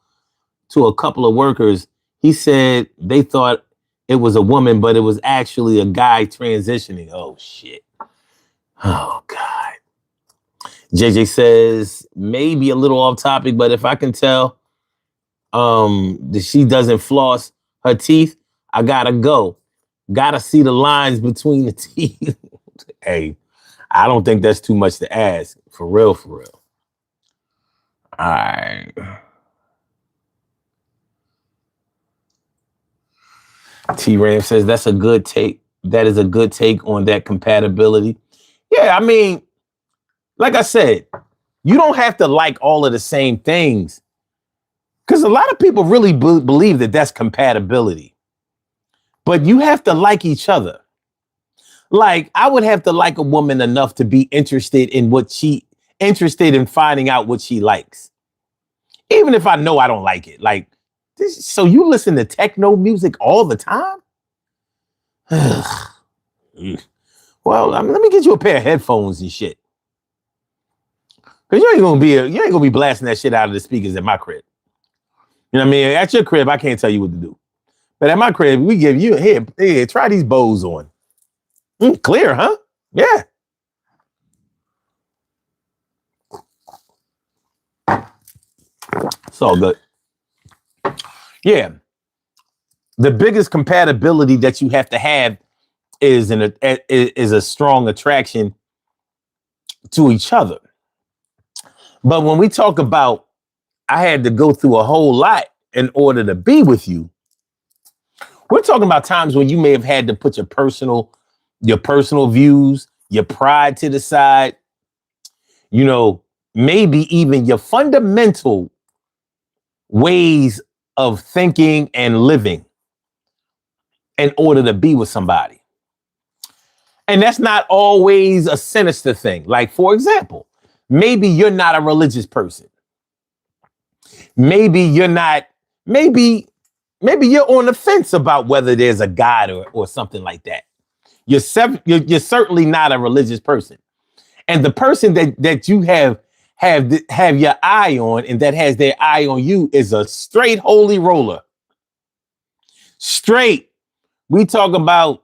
of workers. He said they thought it was a woman, but it was actually a guy transitioning. Oh shit. Oh God. JJ says maybe a little off topic, but if I can tell that she doesn't floss her teeth, I gotta go. Gotta see the lines between the teeth. Hey, I don't think that's too much to ask. For real, for real. All right. T-Ram says that's a good take. That is a good take on that compatibility. Yeah, I mean, like I said, you don't have to like all of the same things because a lot of people really believe that that's compatibility. But you have to like each other. Like, I would have to like a woman enough to be interested in finding out what she likes. Even if I know I don't like it. Like, so you listen to techno music all the time? Well, let me get you a pair of headphones and shit. Cause you ain't gonna be blasting that shit out of the speakers at my crib. You know what I mean? At your crib, I can't tell you what to do. But at my crib, we give you here, try these Bose on. Clear, huh? Yeah. It's all good. Yeah. The biggest compatibility that you have to have is a strong attraction to each other. But when we talk about I had to go through a whole lot in order to be with you, we're talking about times when you may have had to put your personal views, your pride to the side, maybe even your fundamental ways of thinking and living in order to be with somebody. And that's not always a sinister thing. Like, for example, maybe you're not a religious person. Maybe you're on the fence about whether there's a God or something like that. You're certainly not a religious person. And the person that you have your eye on and that has their eye on you is a straight holy roller. Straight. We talk about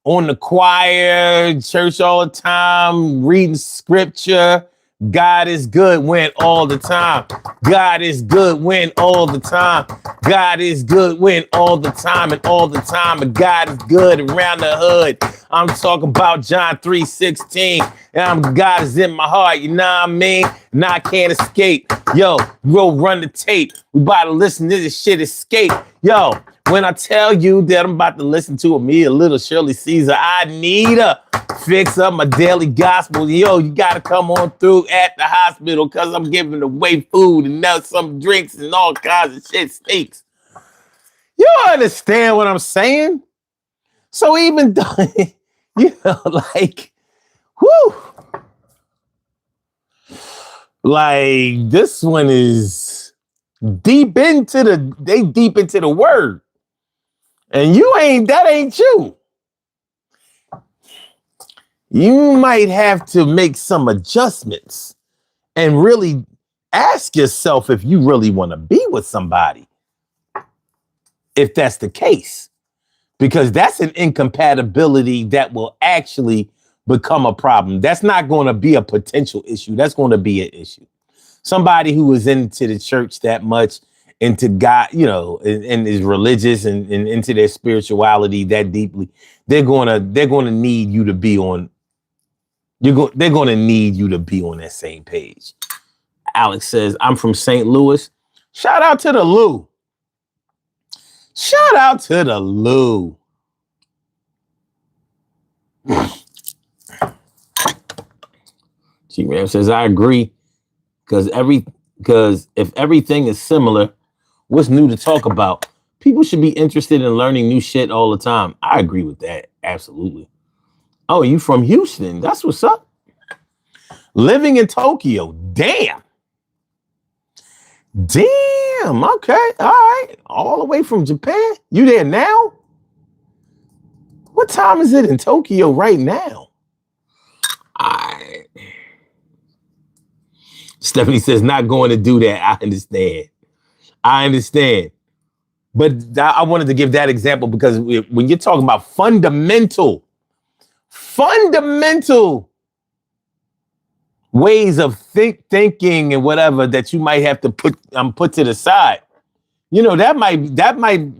on the choir, church all the time, reading scripture. God is good when all the time. God is good when all the time. God is good when all the time and all the time. And God is good around the hood. I'm talking about John 3:16. And God is in my heart. You know what I mean? And I can't escape. Yo, go run the tape. We about to listen to this shit escape. Yo, when I tell you that I'm about to listen to me a little Shirley Caesar, I need to fix up my daily gospel. Yo, you got to come on through at the hospital because I'm giving away food and now some drinks and all kinds of shit stinks. You understand what I'm saying? So even though, like, whoo, like this one is deep into the word. And that ain't you. You might have to make some adjustments and really ask yourself if you really want to be with somebody. If that's the case, because that's an incompatibility that will actually become a problem. That's not going to be a potential issue. That's going to be an issue. Somebody who is into the church that much, into God, and is religious and into their spirituality that deeply, they're gonna need you to be on. They're gonna need you to be on that same page. Alex says, "I'm from St. Louis. Shout out to the Lou. Shout out to the Lou." G-Ram says, "I agree, because if everything is similar, what's new to talk about? People should be interested in learning new shit all the time." I agree with that. Absolutely. Oh, you from Houston? That's what's up. Living in Tokyo. Damn. Okay. All right. All the way from Japan. You there now? What time is it in Tokyo right now? All right. Stephanie says, "Not going to do that." I understand. But I wanted to give that example because when you're talking about fundamental ways of thinking and whatever that you might have to put to the side, that might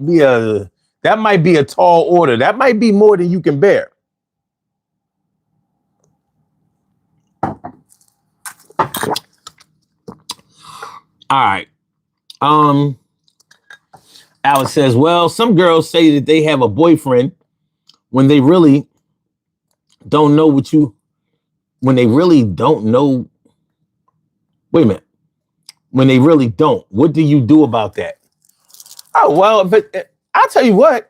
That might be a tall order. That might be more than you can bear. All right. Alex says, well, some girls say that they have a boyfriend when they really don't know when they really don't know. Wait a minute. When they really don't. What do you do about that? Oh, well, but I'll tell you what.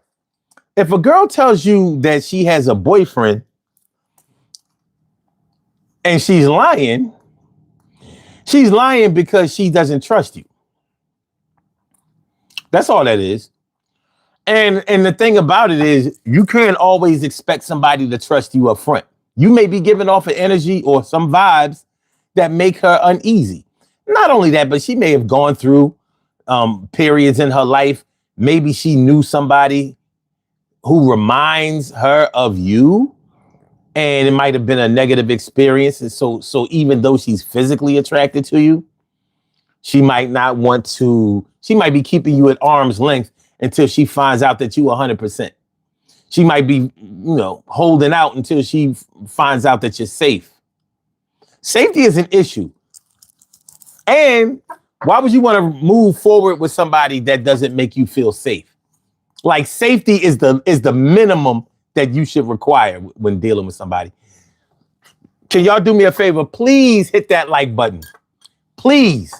If a girl tells you that she has a boyfriend and she's lying because she doesn't trust you. That's all that is. And the thing about it is you can't always expect somebody to trust you up front. You may be giving off an energy or some vibes that make her uneasy. Not only that, but she may have gone through periods in her life. Maybe she knew somebody who reminds her of you, and it might have been a negative experience. And so even though she's physically attracted to you, she might not want to, she might be keeping you at arm's length until she finds out that you 100%. She might be, holding out until she finds out that you're safe. Safety is an issue. And why would you want to move forward with somebody that doesn't make you feel safe? Like safety is the minimum that you should require when dealing with somebody. Can y'all do me a favor? Please hit that like button. Please.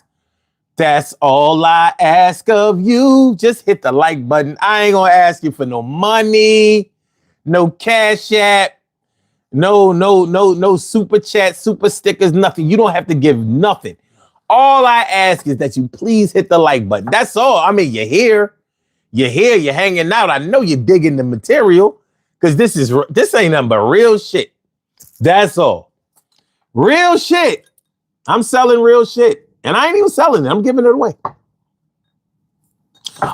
That's all I ask of you. Just hit the like button. I ain't gonna ask you for no money, no cash app, no super chat, super stickers, nothing. You don't have to give nothing. All I ask is that you please hit the like button. That's all. I mean, you're here, you're hanging out. I know you're digging the material because this ain't nothing but real shit. That's all. Real shit. I'm selling real shit. And I ain't even selling it. I'm giving it away.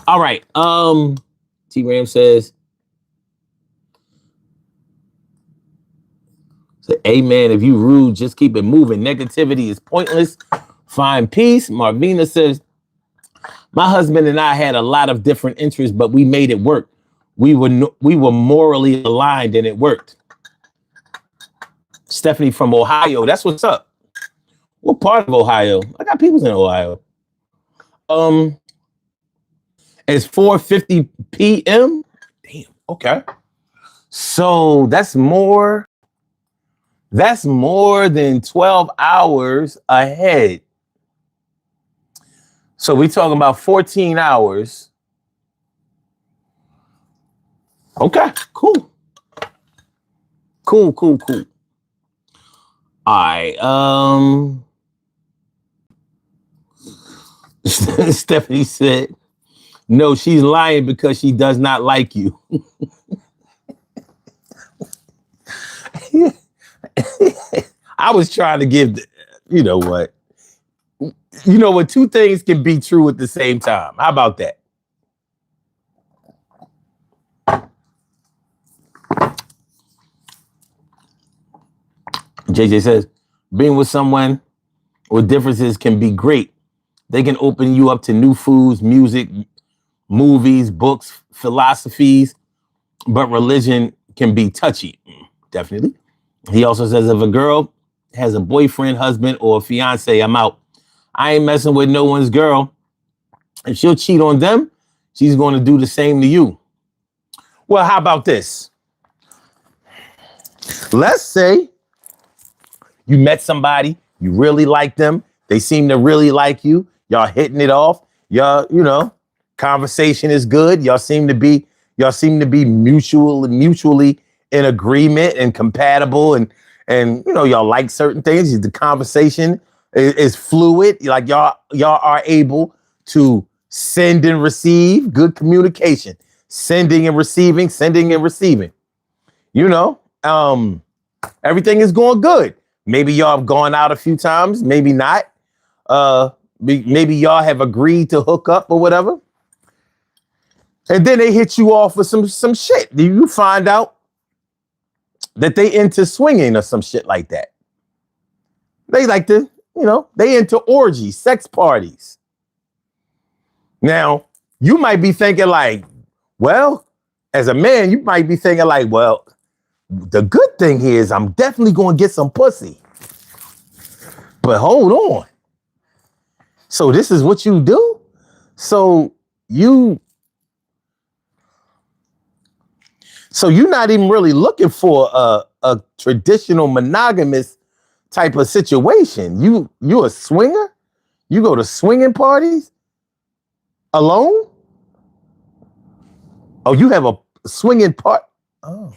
All right. T Ram says, amen. If you rude, just keep it moving. Negativity is pointless. Find peace. Marvina says, my husband and I had a lot of different interests, but we made it work. We were morally aligned and it worked. Stephanie from Ohio. That's what's up. What part of Ohio? I got people in Ohio. It's 4:50 p.m. Damn. Okay. So that's more than 12 hours ahead. So we're talking about 14 hours. Okay, cool. Cool. All right. Stephanie said, no, she's lying because she does not like you. I was trying to give, you know what? Two things can be true at the same time. How about that? JJ says, being with someone with differences can be great. They can open you up to new foods, music, movies, books, philosophies, but religion can be touchy. Definitely. He also says, if a girl has a boyfriend, husband, or fiance, I'm out. I ain't messing with no one's girl. If she'll cheat on them, she's going to do the same to you. Well, how about this? Let's say you met somebody, you really like them. They seem to really like you. Y'all hitting it off. Y'all, conversation is good. Y'all seem to be mutually in agreement and compatible, and y'all like certain things. The conversation is fluid. Like y'all are able to send and receive. Good communication. Sending and receiving. Everything is going good. Maybe y'all have gone out a few times, maybe not. Maybe y'all have agreed to hook up or whatever. And then they hit you off with some shit. Do you find out that they into swinging or some shit like that? They like to, they into orgies, sex parties. Now, you might be thinking like, well, as a man, you might be thinking like, well, the good thing here is I'm definitely going to get some pussy. But hold on. So this is what you do? So you're not even really looking for a traditional monogamous type of situation. You a swinger? You go to swinging parties alone? Oh, you have a swinging part? Oh.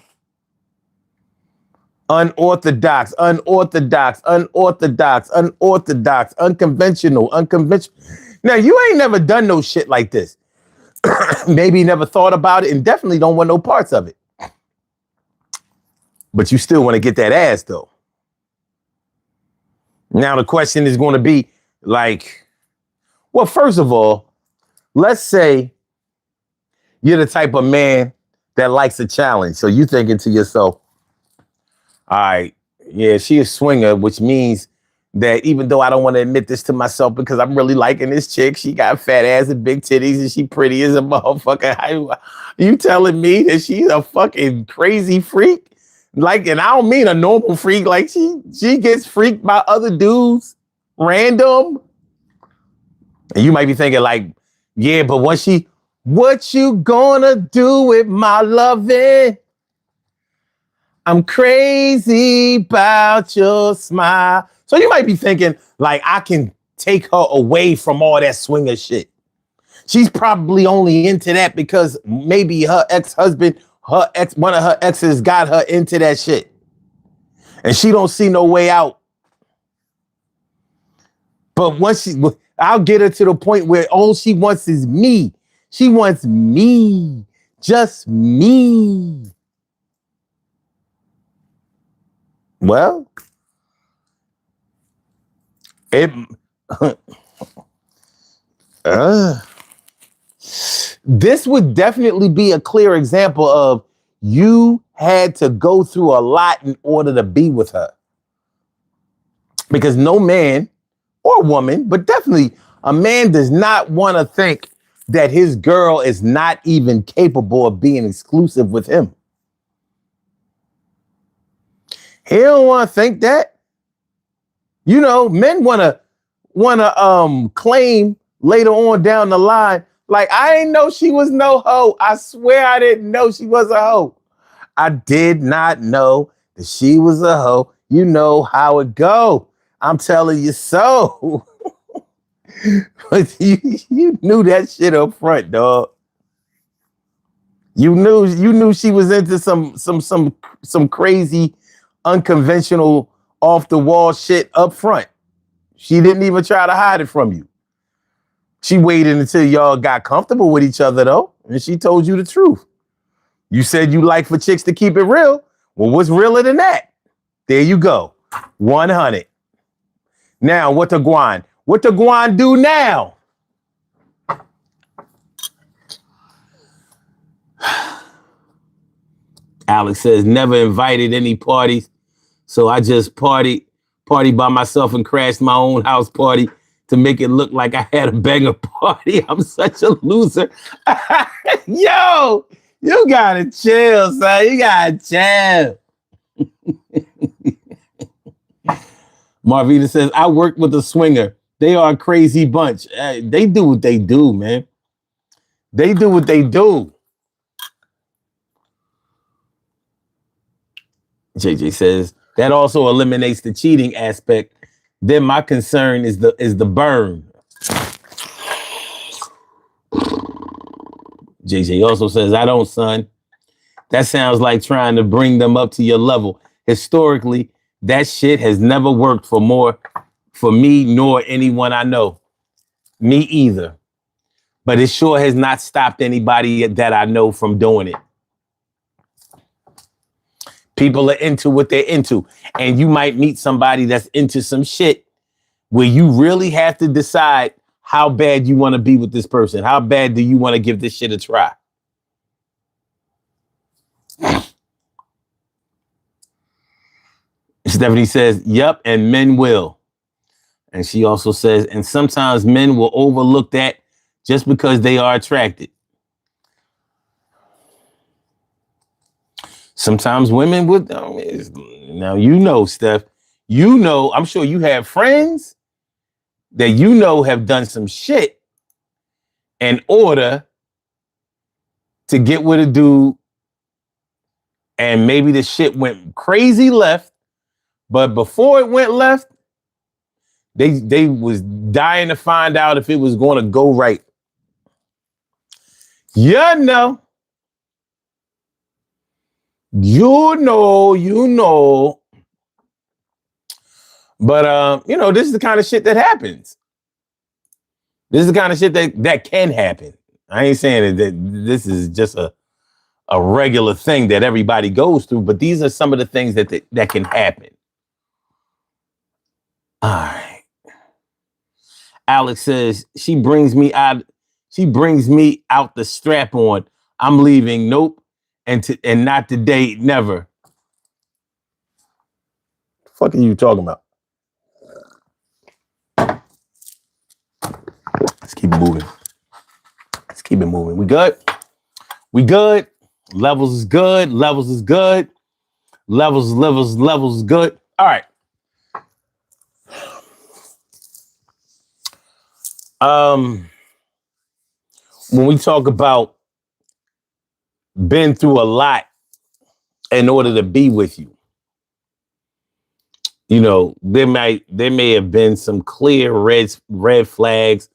Unorthodox, unconventional. Now, you ain't never done no shit like this. Maybe never thought about it and definitely don't want no parts of it. But you still want to get that ass, though. Now, the question is going to be like, well, first of all, let's say you're the type of man that likes a challenge. So you thinking to yourself, all right, yeah, she a swinger, which means that even though I don't want to admit this to myself because I'm really liking this chick, she got fat ass and big titties and she pretty as a motherfucker. You telling me that she's a fucking crazy freak? Like, and I don't mean a normal freak. Like she gets freaked by other dudes, random. And you might be thinking like, yeah, but what you gonna do with my loving? I'm crazy about your smile. So you might be thinking, like, I can take her away from all that swinger shit. She's probably only into that because maybe her ex-husband, one of her exes got her into that shit. And she don't see no way out. But I'll get her to the point where all she wants is me. She wants me, just me. Well, this would definitely be a clear example of you had to go through a lot in order to be with her. Because no man or woman, but definitely a man does not want to think that his girl is not even capable of being exclusive with him. He don't want to think that. You know, men want to claim later on down the line, like, I ain't know she was no hoe. I swear I didn't know she was a hoe. I did not know that she was a hoe. You know how it go. I'm telling you so. But you knew that shit up front, dog. You knew she was into some crazy, unconventional, off the wall shit up front. She didn't even try to hide it from you. She waited until y'all got comfortable with each other, though, and she told you the truth. You said you like for chicks to keep it real. Well, what's realer than that? There you go. 100. Now, what the Guan? What the Guan do now? Alex says, never invited any parties, so I just party by myself and crashed my own house party to make it look like I had a banger party. I'm such a loser. Yo, you gotta chill, son. You gotta chill. Marvita says, I worked with a swinger. They are a crazy bunch. They do what they do, man. They do what they do. JJ says, that also eliminates the cheating aspect. Then my concern is the burn. JJ also says, I don't, son. That sounds like trying to bring them up to your level. Historically, that shit has never worked for me nor anyone I know. Me either. But it sure has not stopped anybody that I know from doing it. People are into what they're into. And you might meet somebody that's into some shit where you really have to decide how bad you want to be with this person. How bad do you want to give this shit a try? Stephanie says, yep, and men will. And she also says, and sometimes men will overlook that just because they are attracted. Sometimes women would, now, Steph, I'm sure you have friends that have done some shit in order to get with a dude, and maybe the shit went crazy left, but before it went left, they was dying to find out if it was going to go right. You know. But this is the kind of shit that happens. This is the kind of shit that can happen. I ain't saying that this is just a regular thing that everybody goes through, but these are some of the things that can happen. All right. Alex says she brings me out the strap on. I'm leaving. Nope. And not today. Never. The fuck are you talking about? Let's keep it moving. We good? Levels is good. Levels is good. Levels is good. All right. When we talk about been through a lot in order to be with you, there may have been some clear red flags,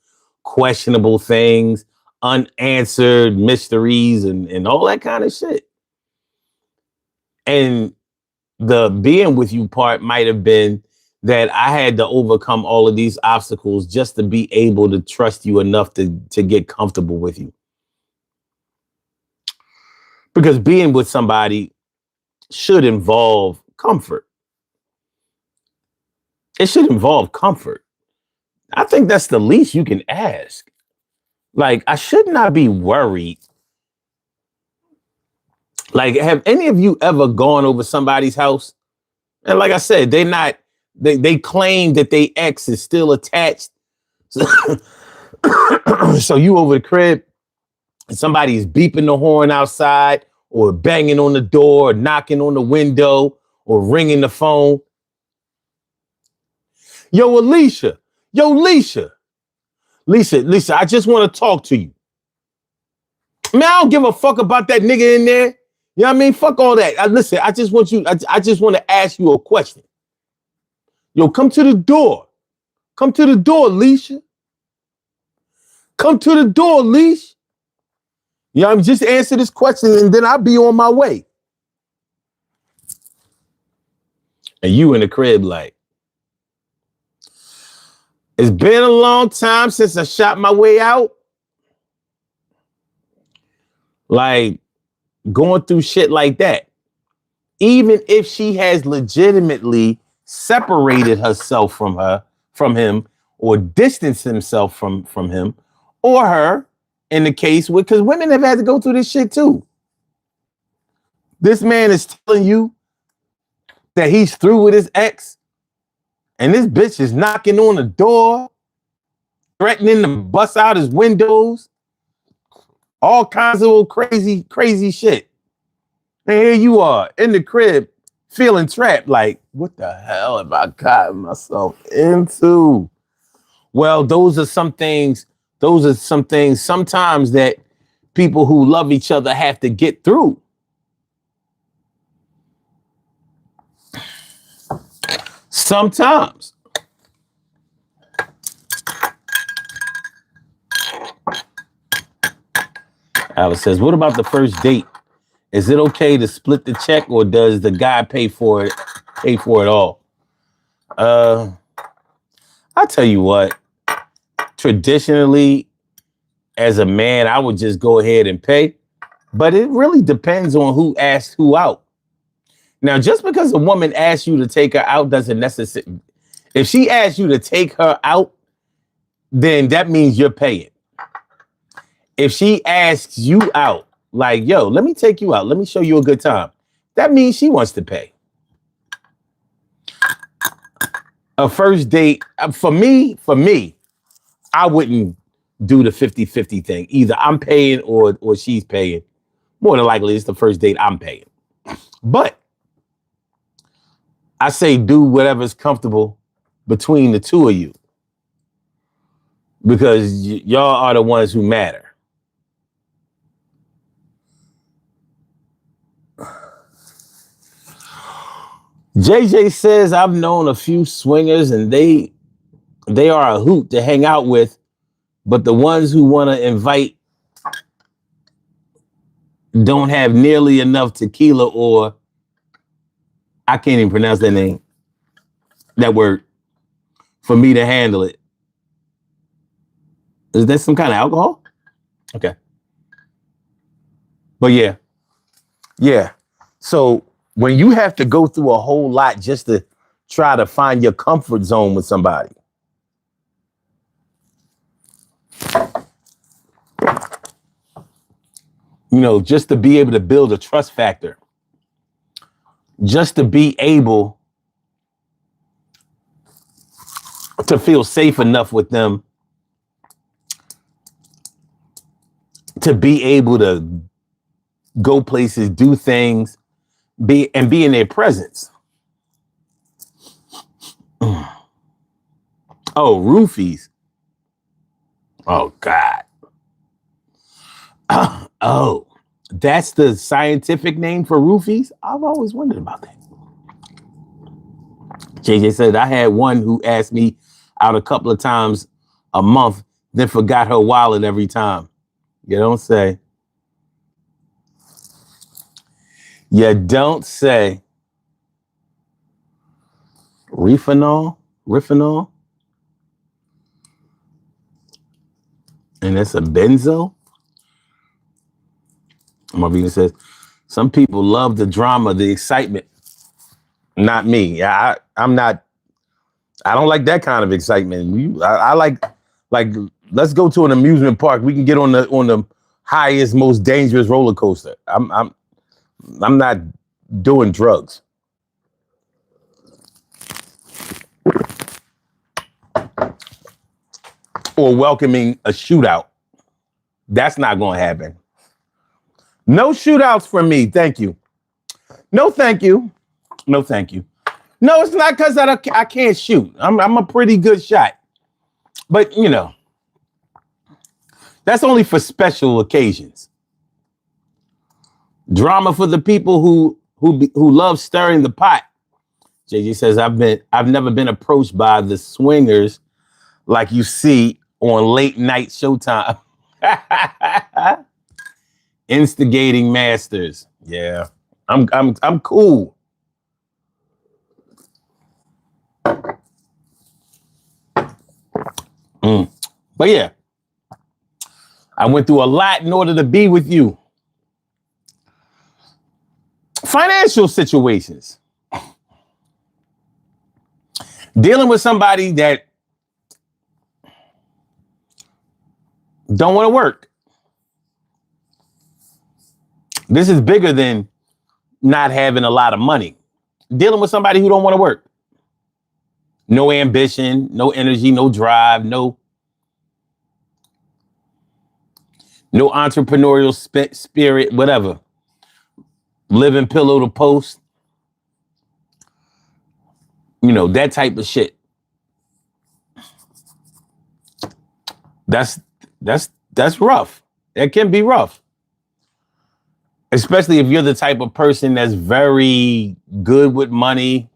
questionable things, unanswered mysteries, and all that kind of shit. And the being with you part might have been that I had to overcome all of these obstacles just to be able to trust you enough to get comfortable with you. Because being with somebody should involve comfort. It should involve comfort. I think that's the least you can ask. Like, I should not be worried. Like, have any of you ever gone over somebody's house? And like I said, they claim that they ex is still attached. So, so you over the crib, and somebody's beeping the horn outside, or banging on the door, or knocking on the window, or ringing the phone. Yo, Alicia. Lisa, I just want to talk to you. Man, I don't give a fuck about that nigga in there. You know what I mean? Fuck all that. Listen, I just want to ask you a question. Yo, come to the door. Come to the door, Alicia. Come to the door, Alicia. You know what I mean? Just answer this question and then I'll be on my way. And you in the crib like, it's been a long time since I shot my way out. Like, going through shit like that. Even if she has legitimately separated herself from him, or distanced himself from him or her, in the case with, because women have had to go through this shit too. This man is telling you that he's through with his ex, and this bitch is knocking on the door, threatening to bust out his windows, all kinds of old crazy shit. And here you are in the crib feeling trapped, like, what the hell have I gotten myself into? Well, those are some things sometimes that people who love each other have to get through. Sometimes. Alice says, what about the first date? Is it okay to split the check, or does the guy pay for it all? I'll tell you what. Traditionally, as a man, I would just go ahead and pay. But it really depends on who asks who out. Now, just because a woman asks you to take her out doesn't necessarily... If she asks you to take her out, then that means you're paying. If she asks you out, like, yo, let me take you out, let me show you a good time, that means she wants to pay. A first date, for me, I wouldn't do the 50-50 thing. Either I'm paying or she's paying. More than likely, it's the first date I'm paying. But I say do whatever's comfortable between the two of you, because y'all are the ones who matter. JJ says, I've known a few swingers and they are a hoot to hang out with, but the ones who want to invite don't have nearly enough tequila, or I can't even pronounce that name, that word, for me to handle it. Is that some kind of alcohol? Okay. But yeah. So when you have to go through a whole lot just to try to find your comfort zone with somebody, just to be able to build a trust factor, just to be able to feel safe enough with them, to be able to go places, do things, be in their presence. Oh, roofies. Oh, God. Oh, that's the scientific name for roofies? I've always wondered about that. JJ said, I had one who asked me out a couple of times a month, then forgot her wallet every time. You don't say. You don't say. Rifanol? And it's a benzo? Marvina says, some people love the drama, the excitement. Not me. I'm not. I don't like that kind of excitement. I like, let's go to an amusement park. We can get on the highest, most dangerous roller coaster. I'm not doing drugs. Or welcoming a shootout. That's not going to happen. No shootouts for me. Thank you. No, thank you. No, thank you. No, it's not because I can't shoot. I'm a pretty good shot. But, that's only for special occasions. Drama for the people who love stirring the pot. JJ says, I've never been approached by the swingers like you see on late night Showtime. Instigating masters. Yeah. I'm cool. But yeah, I went through a lot in order to be with you. Financial situations. Dealing with somebody that don't want to work. This is bigger than not having a lot of money. Dealing with somebody who don't want to work. No ambition, no energy, no drive, no entrepreneurial spirit, whatever. Living pillow to post. That type of shit. That's rough. It can be rough. Especially if you're the type of person that's very good with money.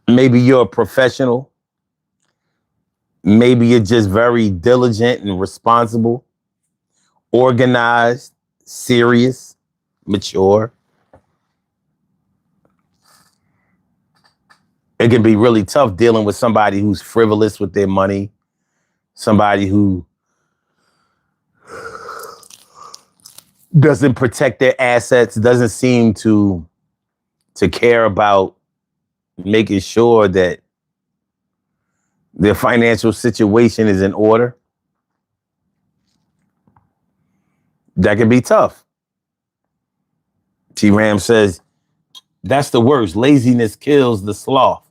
Maybe you're a professional. Maybe you're just very diligent and responsible, organized, serious, mature. It can be really tough dealing with somebody who's frivolous with their money, somebody who doesn't protect their assets, doesn't seem to care about making sure that their financial situation is in order. That can be tough. T. Ram says, that's the worst. Laziness kills the sloth.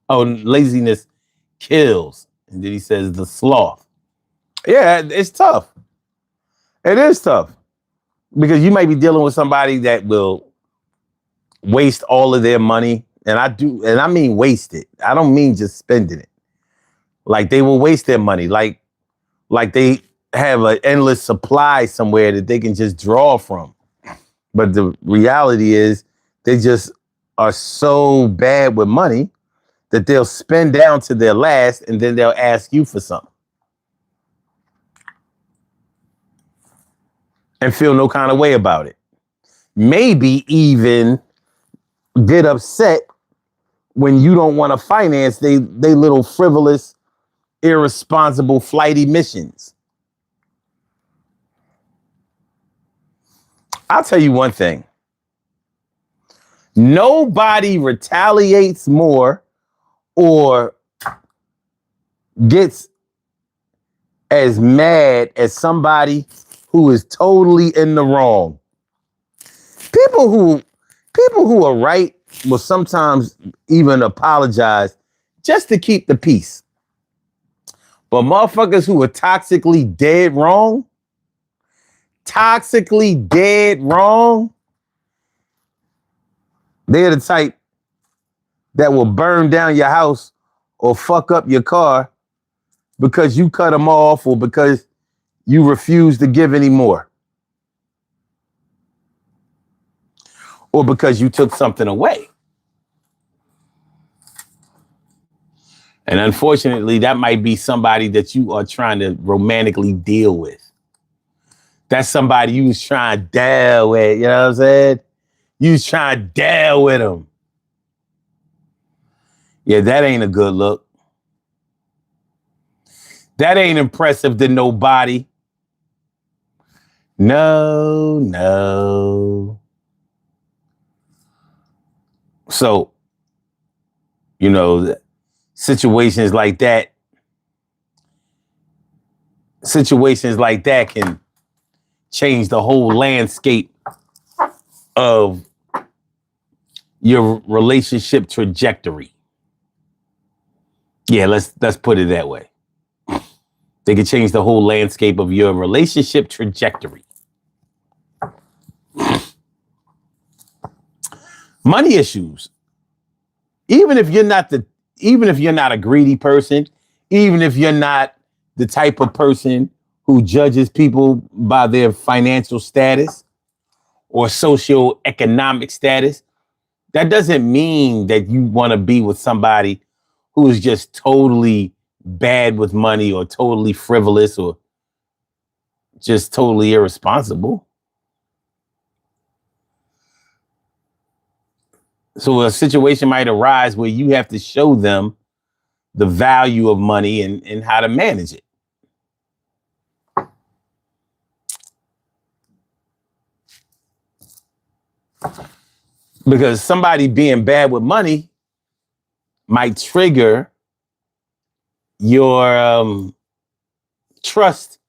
Oh, laziness kills. And then he says the sloth. Yeah, it's tough. It is tough. Because you might be dealing with somebody that will waste all of their money. And I mean waste it. I don't mean just spending it. Like they will waste their money. Like they have an endless supply somewhere that they can just draw from. But the reality is they just are so bad with money that they'll spend down to their last and then they'll ask you for something. And feel no kind of way about it. Maybe even get upset when you don't want to finance they little frivolous, irresponsible flighty missions. I'll tell you one thing. Nobody retaliates more or gets as mad as somebody who is totally in the wrong. People who are right will sometimes even apologize just to keep the peace. But motherfuckers who are toxically dead wrong, they're the type that will burn down your house or fuck up your car because you cut them off or because you refuse to give any more. Or because you took something away. And unfortunately, that might be somebody that you are trying to romantically deal with. That's somebody you was trying to deal with, you know what I'm saying? You was trying to deal with them. Yeah, that ain't a good look. That ain't impressive to nobody. No. So, you know, situations like that can change the whole landscape of your relationship trajectory. Yeah, let's put it that way. They can change the whole landscape of your relationship trajectory. Money issues. Even if you're not a greedy person, even if you're not the type of person who judges people by their financial status or socioeconomic status, that doesn't mean that you want to be with somebody who is just totally bad with money or totally frivolous or just totally irresponsible. So a situation might arise where you have to show them the value of money and how to manage it. Because somebody being bad with money might trigger your trust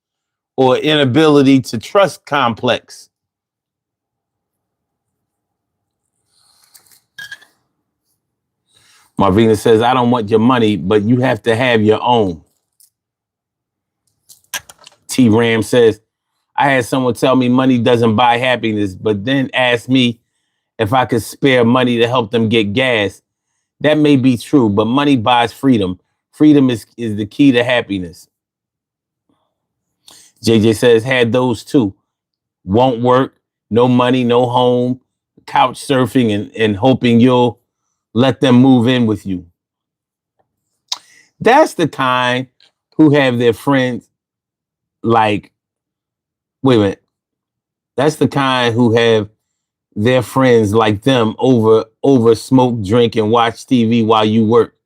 or inability to trust complex. Marvina says, I don't want your money, but you have to have your own. T Ram says, I had someone tell me money doesn't buy happiness, but then asked me if I could spare money to help them get gas. That may be true, but money buys freedom. Freedom is the key to happiness. JJ says, had those too. Won't work, no money, no home, couch surfing and hoping you'll let them move in with you. That's the kind who have their friends like, wait a minute. That's the kind who have their friends like them over smoke, drink, and watch TV while you work.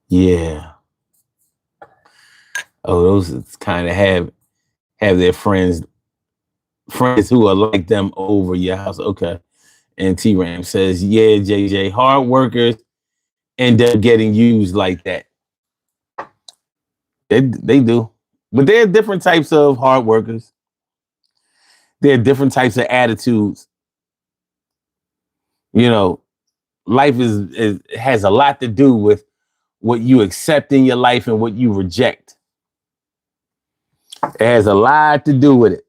Yeah. Oh, those kind of have their friends who are like them over your house. Okay. And T Ram says, yeah, JJ, hard workers end up getting used like that. They do. But there are different types of hard workers. There are different types of attitudes. You know, life has a lot to do with what you accept in your life and what you reject. It has a lot to do with it.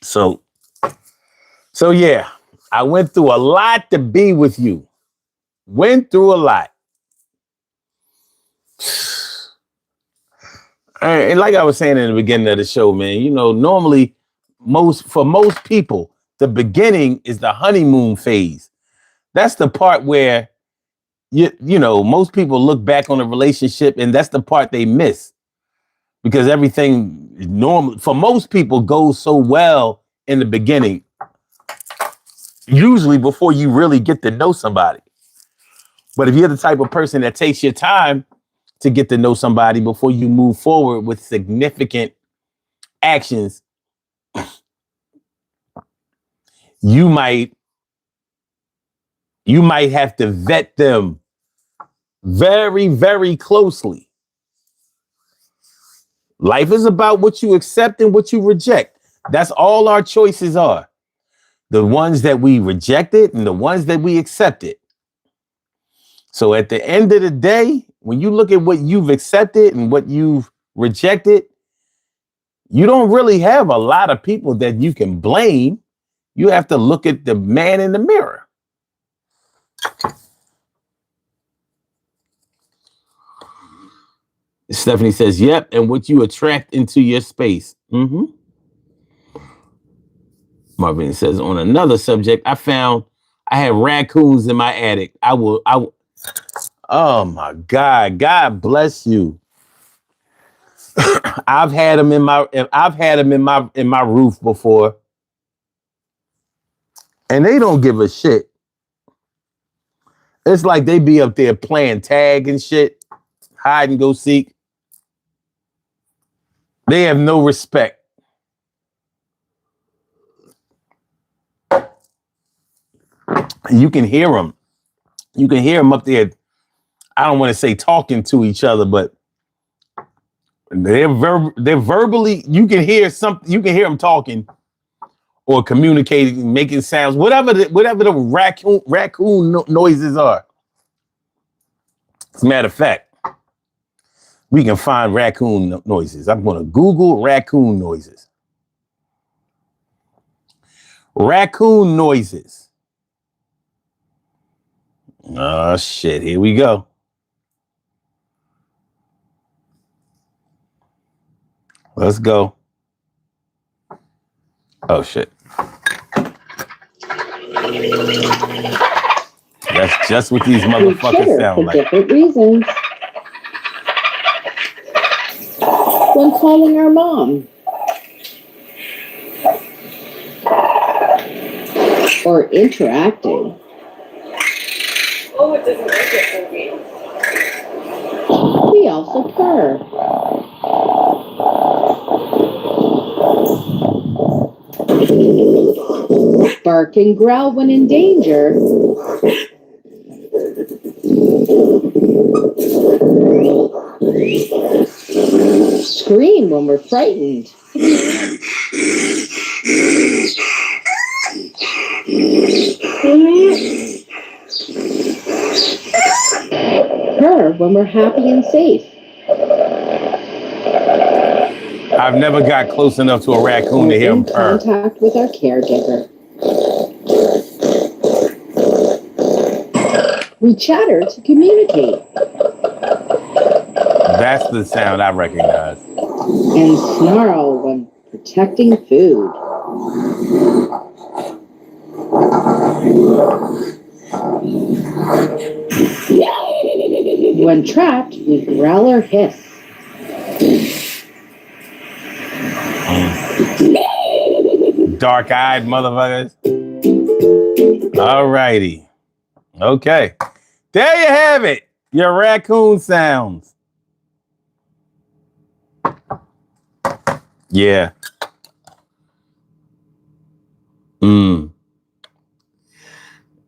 So yeah, I went through a lot to be with you. Went through a lot. And like I was saying in the beginning of the show, man, you know, normally for most people, the beginning is the honeymoon phase. That's the part where you know, most people look back on a relationship and that's the part they miss because everything normal for most people goes so well in the beginning, usually before you really get to know somebody. But if you're the type of person that takes your time to get to know somebody before you move forward with significant actions, you might have to vet them very, very closely. Life is about what you accept and what you reject. That's all our choices are. The ones that we rejected and the ones that we accepted. So at the end of the day, when you look at what you've accepted and what you've rejected, you don't really have a lot of people that you can blame. You have to look at the man in the mirror. Stephanie says, yep, and what you attract into your space. Mm-hmm. Marvin says, on another subject, I have raccoons in my attic. Oh my God, God bless you. I've had them in my roof before. And they don't give a shit. It's like they be up there playing tag and shit, hide and go seek. They have no respect. You can hear them. You can hear them up there. I don't want to say talking to each other, but they're verbally. You can hear something. You can hear them talking or communicating, making sounds. Whatever the raccoon noises are. As a matter of fact, we can find raccoon noises. I'm going to Google raccoon noises. Raccoon noises. Oh, shit. Here we go. Let's go. Oh, shit. That's just what these motherfuckers sound like.
For different reasons. When calling our mom. Or interacting.
Oh, it doesn't make it for me.
We also purr. Bark and growl when in danger. Scream when we're frightened. Purr when we're happy and safe.
I've never got close enough to a raccoon to hear him purr.
Contact with our caregiver. We chatter to communicate.
That's the sound I recognize.
And snarl when protecting food. When trapped, we growl or hiss.
Dark-eyed motherfuckers. All righty. Okay. There you have it. Your raccoon sounds. Yeah.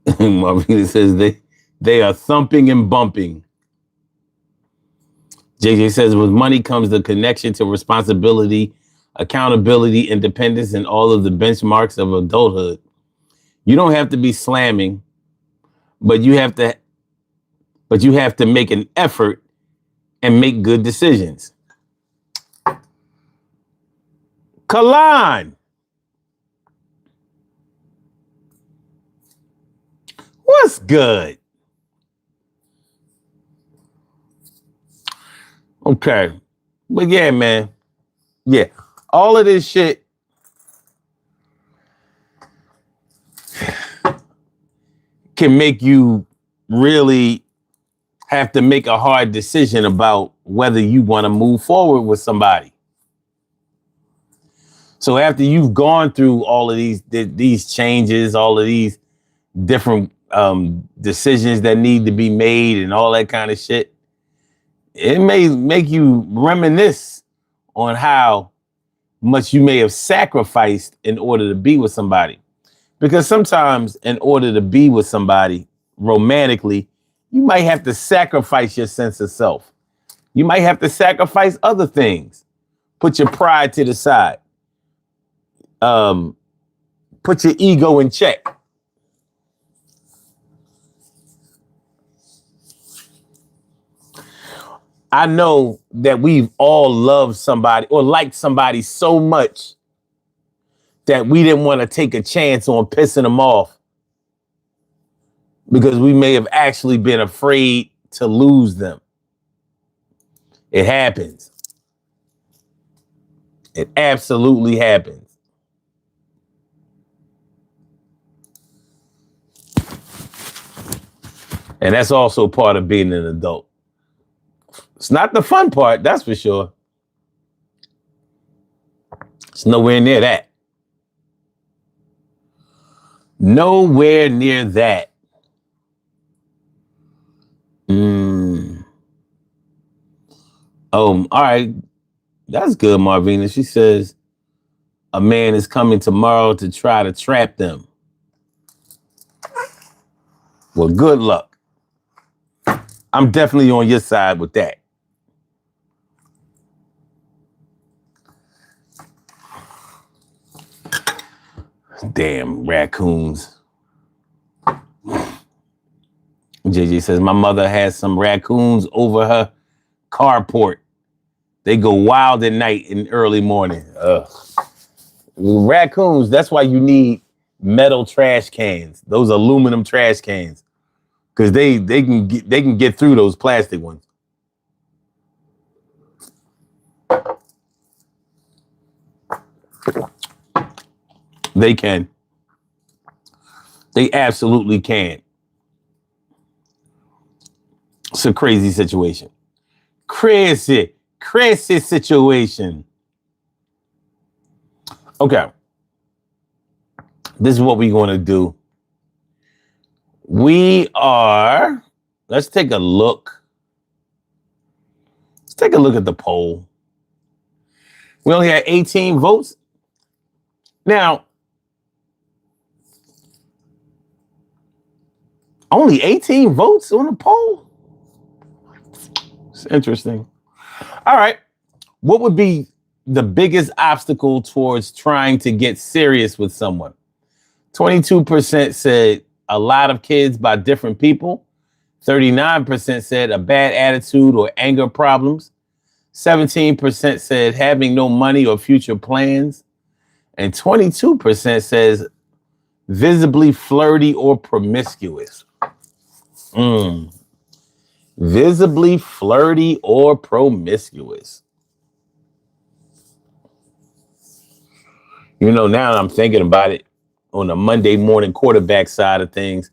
Marvina says they are thumping and bumping. JJ says, with money comes the connection to responsibility, accountability, independence, and all of the benchmarks of adulthood. You don't have to be slamming, but you have to make an effort and make good decisions. Kalan, what's good? Okay. But yeah, man. Yeah. All of this shit can make you really have to make a hard decision about whether you want to move forward with somebody. So after you've gone through all of these changes, all of these different decisions that need to be made and all that kind of shit, it may make you reminisce on how much you may have sacrificed in order to be with somebody. Because sometimes in order to be with somebody romantically, you might have to sacrifice your sense of self. You might have to sacrifice other things. Put your pride to the side. Put your ego in check. I know that we've all loved somebody or liked somebody so much that we didn't want to take a chance on pissing them off because we may have actually been afraid to lose them. It happens. It absolutely happens. And that's also part of being an adult. It's not the fun part, that's for sure. It's nowhere near that. Nowhere near that. All right. That's good, Marvina. She says, a man is coming tomorrow to try to trap them. Well, good luck. I'm definitely on your side with that. Damn raccoons. JJ says, my mother has some raccoons over her carport. They go wild at night and early morning. Raccoons, that's why you need metal trash cans, those aluminum trash cans, because they can get through those plastic ones. They can. They absolutely can. It's a crazy situation. Crazy situation. Okay. This is what we're going to do. Let's take a look. Let's take a look at the poll. We only had 18 votes. Now, only 18 votes on the poll? It's interesting. All right. What would be the biggest obstacle towards trying to get serious with someone? 22% said a lot of kids by different people. 39% said a bad attitude or anger problems. 17% said having no money or future plans. And 22% says visibly flirty or promiscuous. Visibly flirty or promiscuous. You know, now I'm thinking about it on the Monday morning quarterback side of things.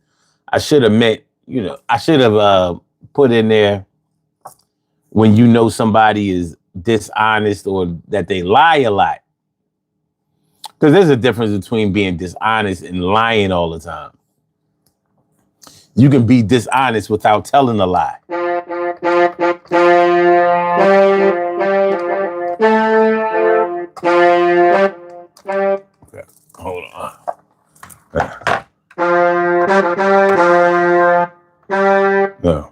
I should have put in there when you know somebody is dishonest or that they lie a lot. Because there's a difference between being dishonest and lying all the time. You can be dishonest without telling a lie. Okay, hold on. No.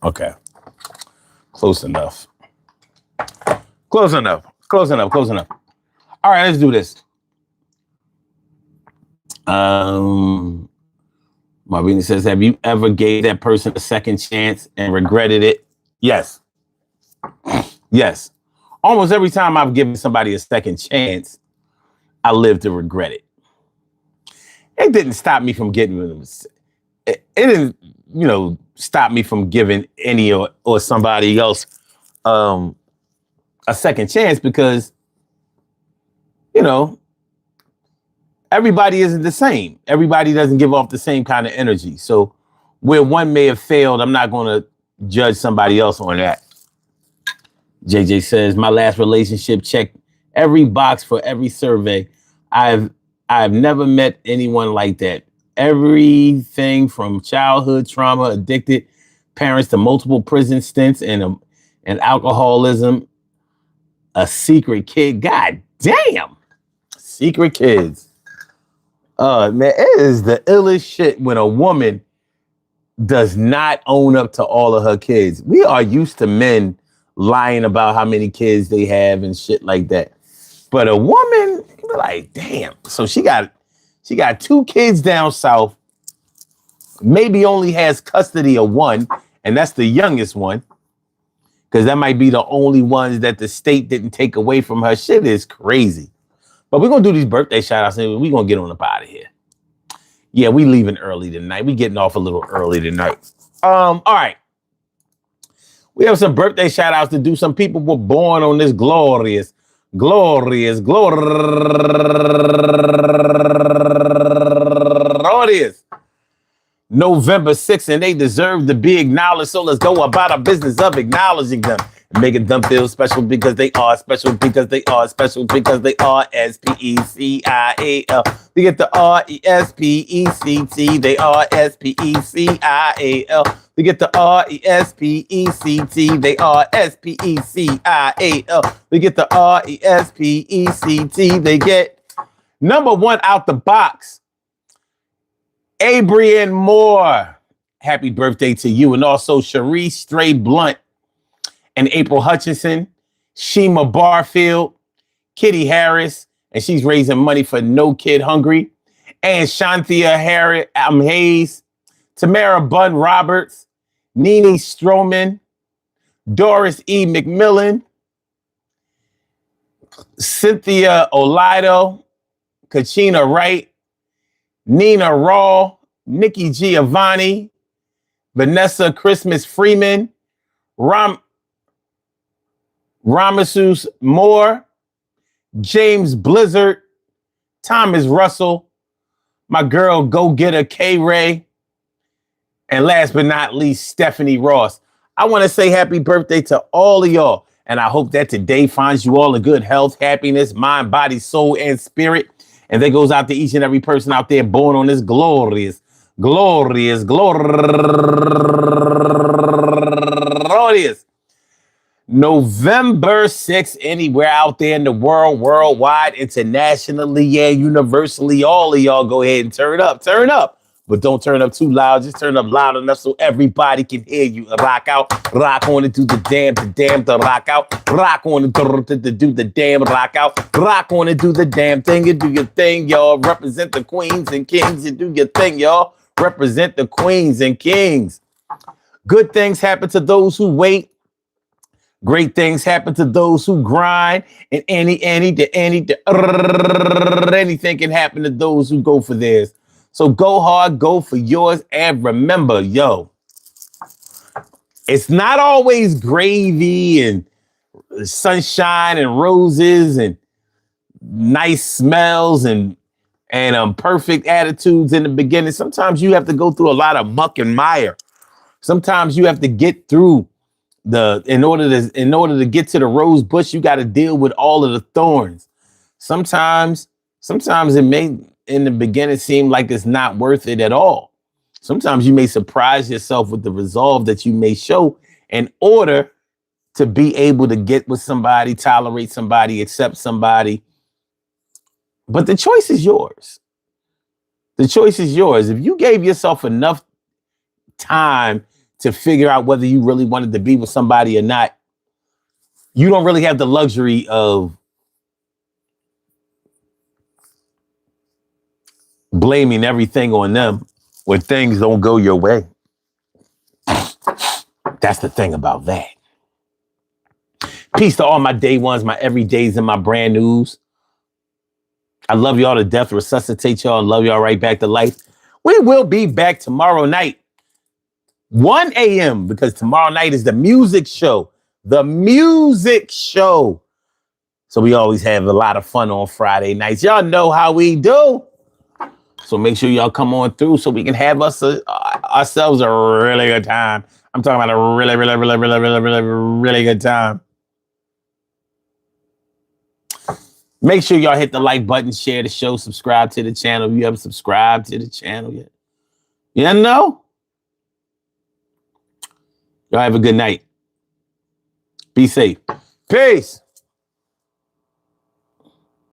Okay. Close enough. Close enough. Close enough. Close enough. All right, let's do this. Marvina says, have you ever gave that person a second chance and regretted it? Yes. Yes. Almost every time I've given somebody a second chance, I live to regret it. It didn't stop me from getting them. It didn't, stop me from giving any or somebody else a second chance because, everybody isn't the same. Everybody doesn't give off the same kind of energy. So where one may have failed, I'm not going to judge somebody else on that. JJ says, my last relationship checked every box for every survey. I've never met anyone like that. Everything from childhood trauma, addicted parents to multiple prison stints and alcoholism. A secret kid. God damn. Secret kids. Man, it is the illest shit when a woman does not own up to all of her kids. We are used to men lying about how many kids they have and shit like that. But a woman, like, damn. So she got 2 kids down south, maybe only has custody of one, and that's the youngest one, because that might be the only ones that the state didn't take away from her. Shit is crazy. But we're going to do these birthday shout outs and we're going to get on up out of here. Yeah, we leaving early tonight. We getting off a little early tonight. All right. We have some birthday shout outs to do. Some people were born on this glorious November 6th, and they deserve to be acknowledged. So let's go about our business of acknowledging them and making them feel special because they are special, because they are special, because they are SPECIAL. We get the RESPECT. They are SPECIAL. We get the RESPECT. They are SPECIAL. We get the RESPECT. They get number 1 out the box. Abrian Moore, happy birthday to you. And also Cherie Stray Blunt and April Hutchinson, Shima Barfield, Kitty Harris, and she's raising money for No Kid Hungry, and Shanthia Hayes, Tamara Bunn Roberts, Nene Stroman, Doris E. McMillan, Cynthia Olido, Kachina Wright, Nina Raw, Nikki Giovanni, Vanessa Christmas Freeman, Ramasus Moore, James Blizzard, Thomas Russell, my girl Go Getter K Ray, and last but not least, Stephanie Ross. I want to say happy birthday to all of y'all, and I hope that today finds you all in good health, happiness, mind, body, soul, and spirit. And that goes out to each and every person out there born on this glorious November 6th, anywhere out there in the world, worldwide, internationally, yeah, universally. All of y'all go ahead and turn up. But don't turn up too loud. Just turn up loud enough so everybody can hear you. Rock out, rock on and do the damn, to rock out. Rock on and do the damn, rock out. Rock on and do the damn thing. You do your thing, y'all. Represent the queens and kings. You do your thing, y'all. Represent the queens and kings. Good things happen to those who wait. Great things happen to those who grind. And anything can happen to those who go for theirs. So go hard, go for yours, and remember, yo, it's not always gravy and sunshine and roses and nice smells and perfect attitudes in the beginning. Sometimes you have to go through a lot of muck and mire. Sometimes you have to get through in order to get to the rose bush, you got to deal with all of the thorns. Sometimes it may in the beginning seem like it's not worth it at all. Sometimes you may surprise yourself with the resolve that you may show in order to be able to get with somebody, tolerate somebody, accept somebody. But the choice is yours. The choice is yours. If you gave yourself enough time to figure out whether you really wanted to be with somebody or not, you don't really have the luxury of blaming everything on them when things don't go your way. That's the thing about that. Peace to all my day ones, my everydays, and my brand news. I love y'all to death, resuscitate y'all, and love y'all right back to life. We will be back tomorrow night, 1 a.m., because tomorrow night is the music show. The music show. So we always have a lot of fun on Friday nights. Y'all know how we do. So make sure y'all come on through so we can have ourselves a really good time. I'm talking about a really, really, really, really, really, really, really good time. Make sure y'all hit the like button, share the show, subscribe to the channel if you haven't subscribed to the channel yet. You know? Y'all have a good night. Be safe. Peace.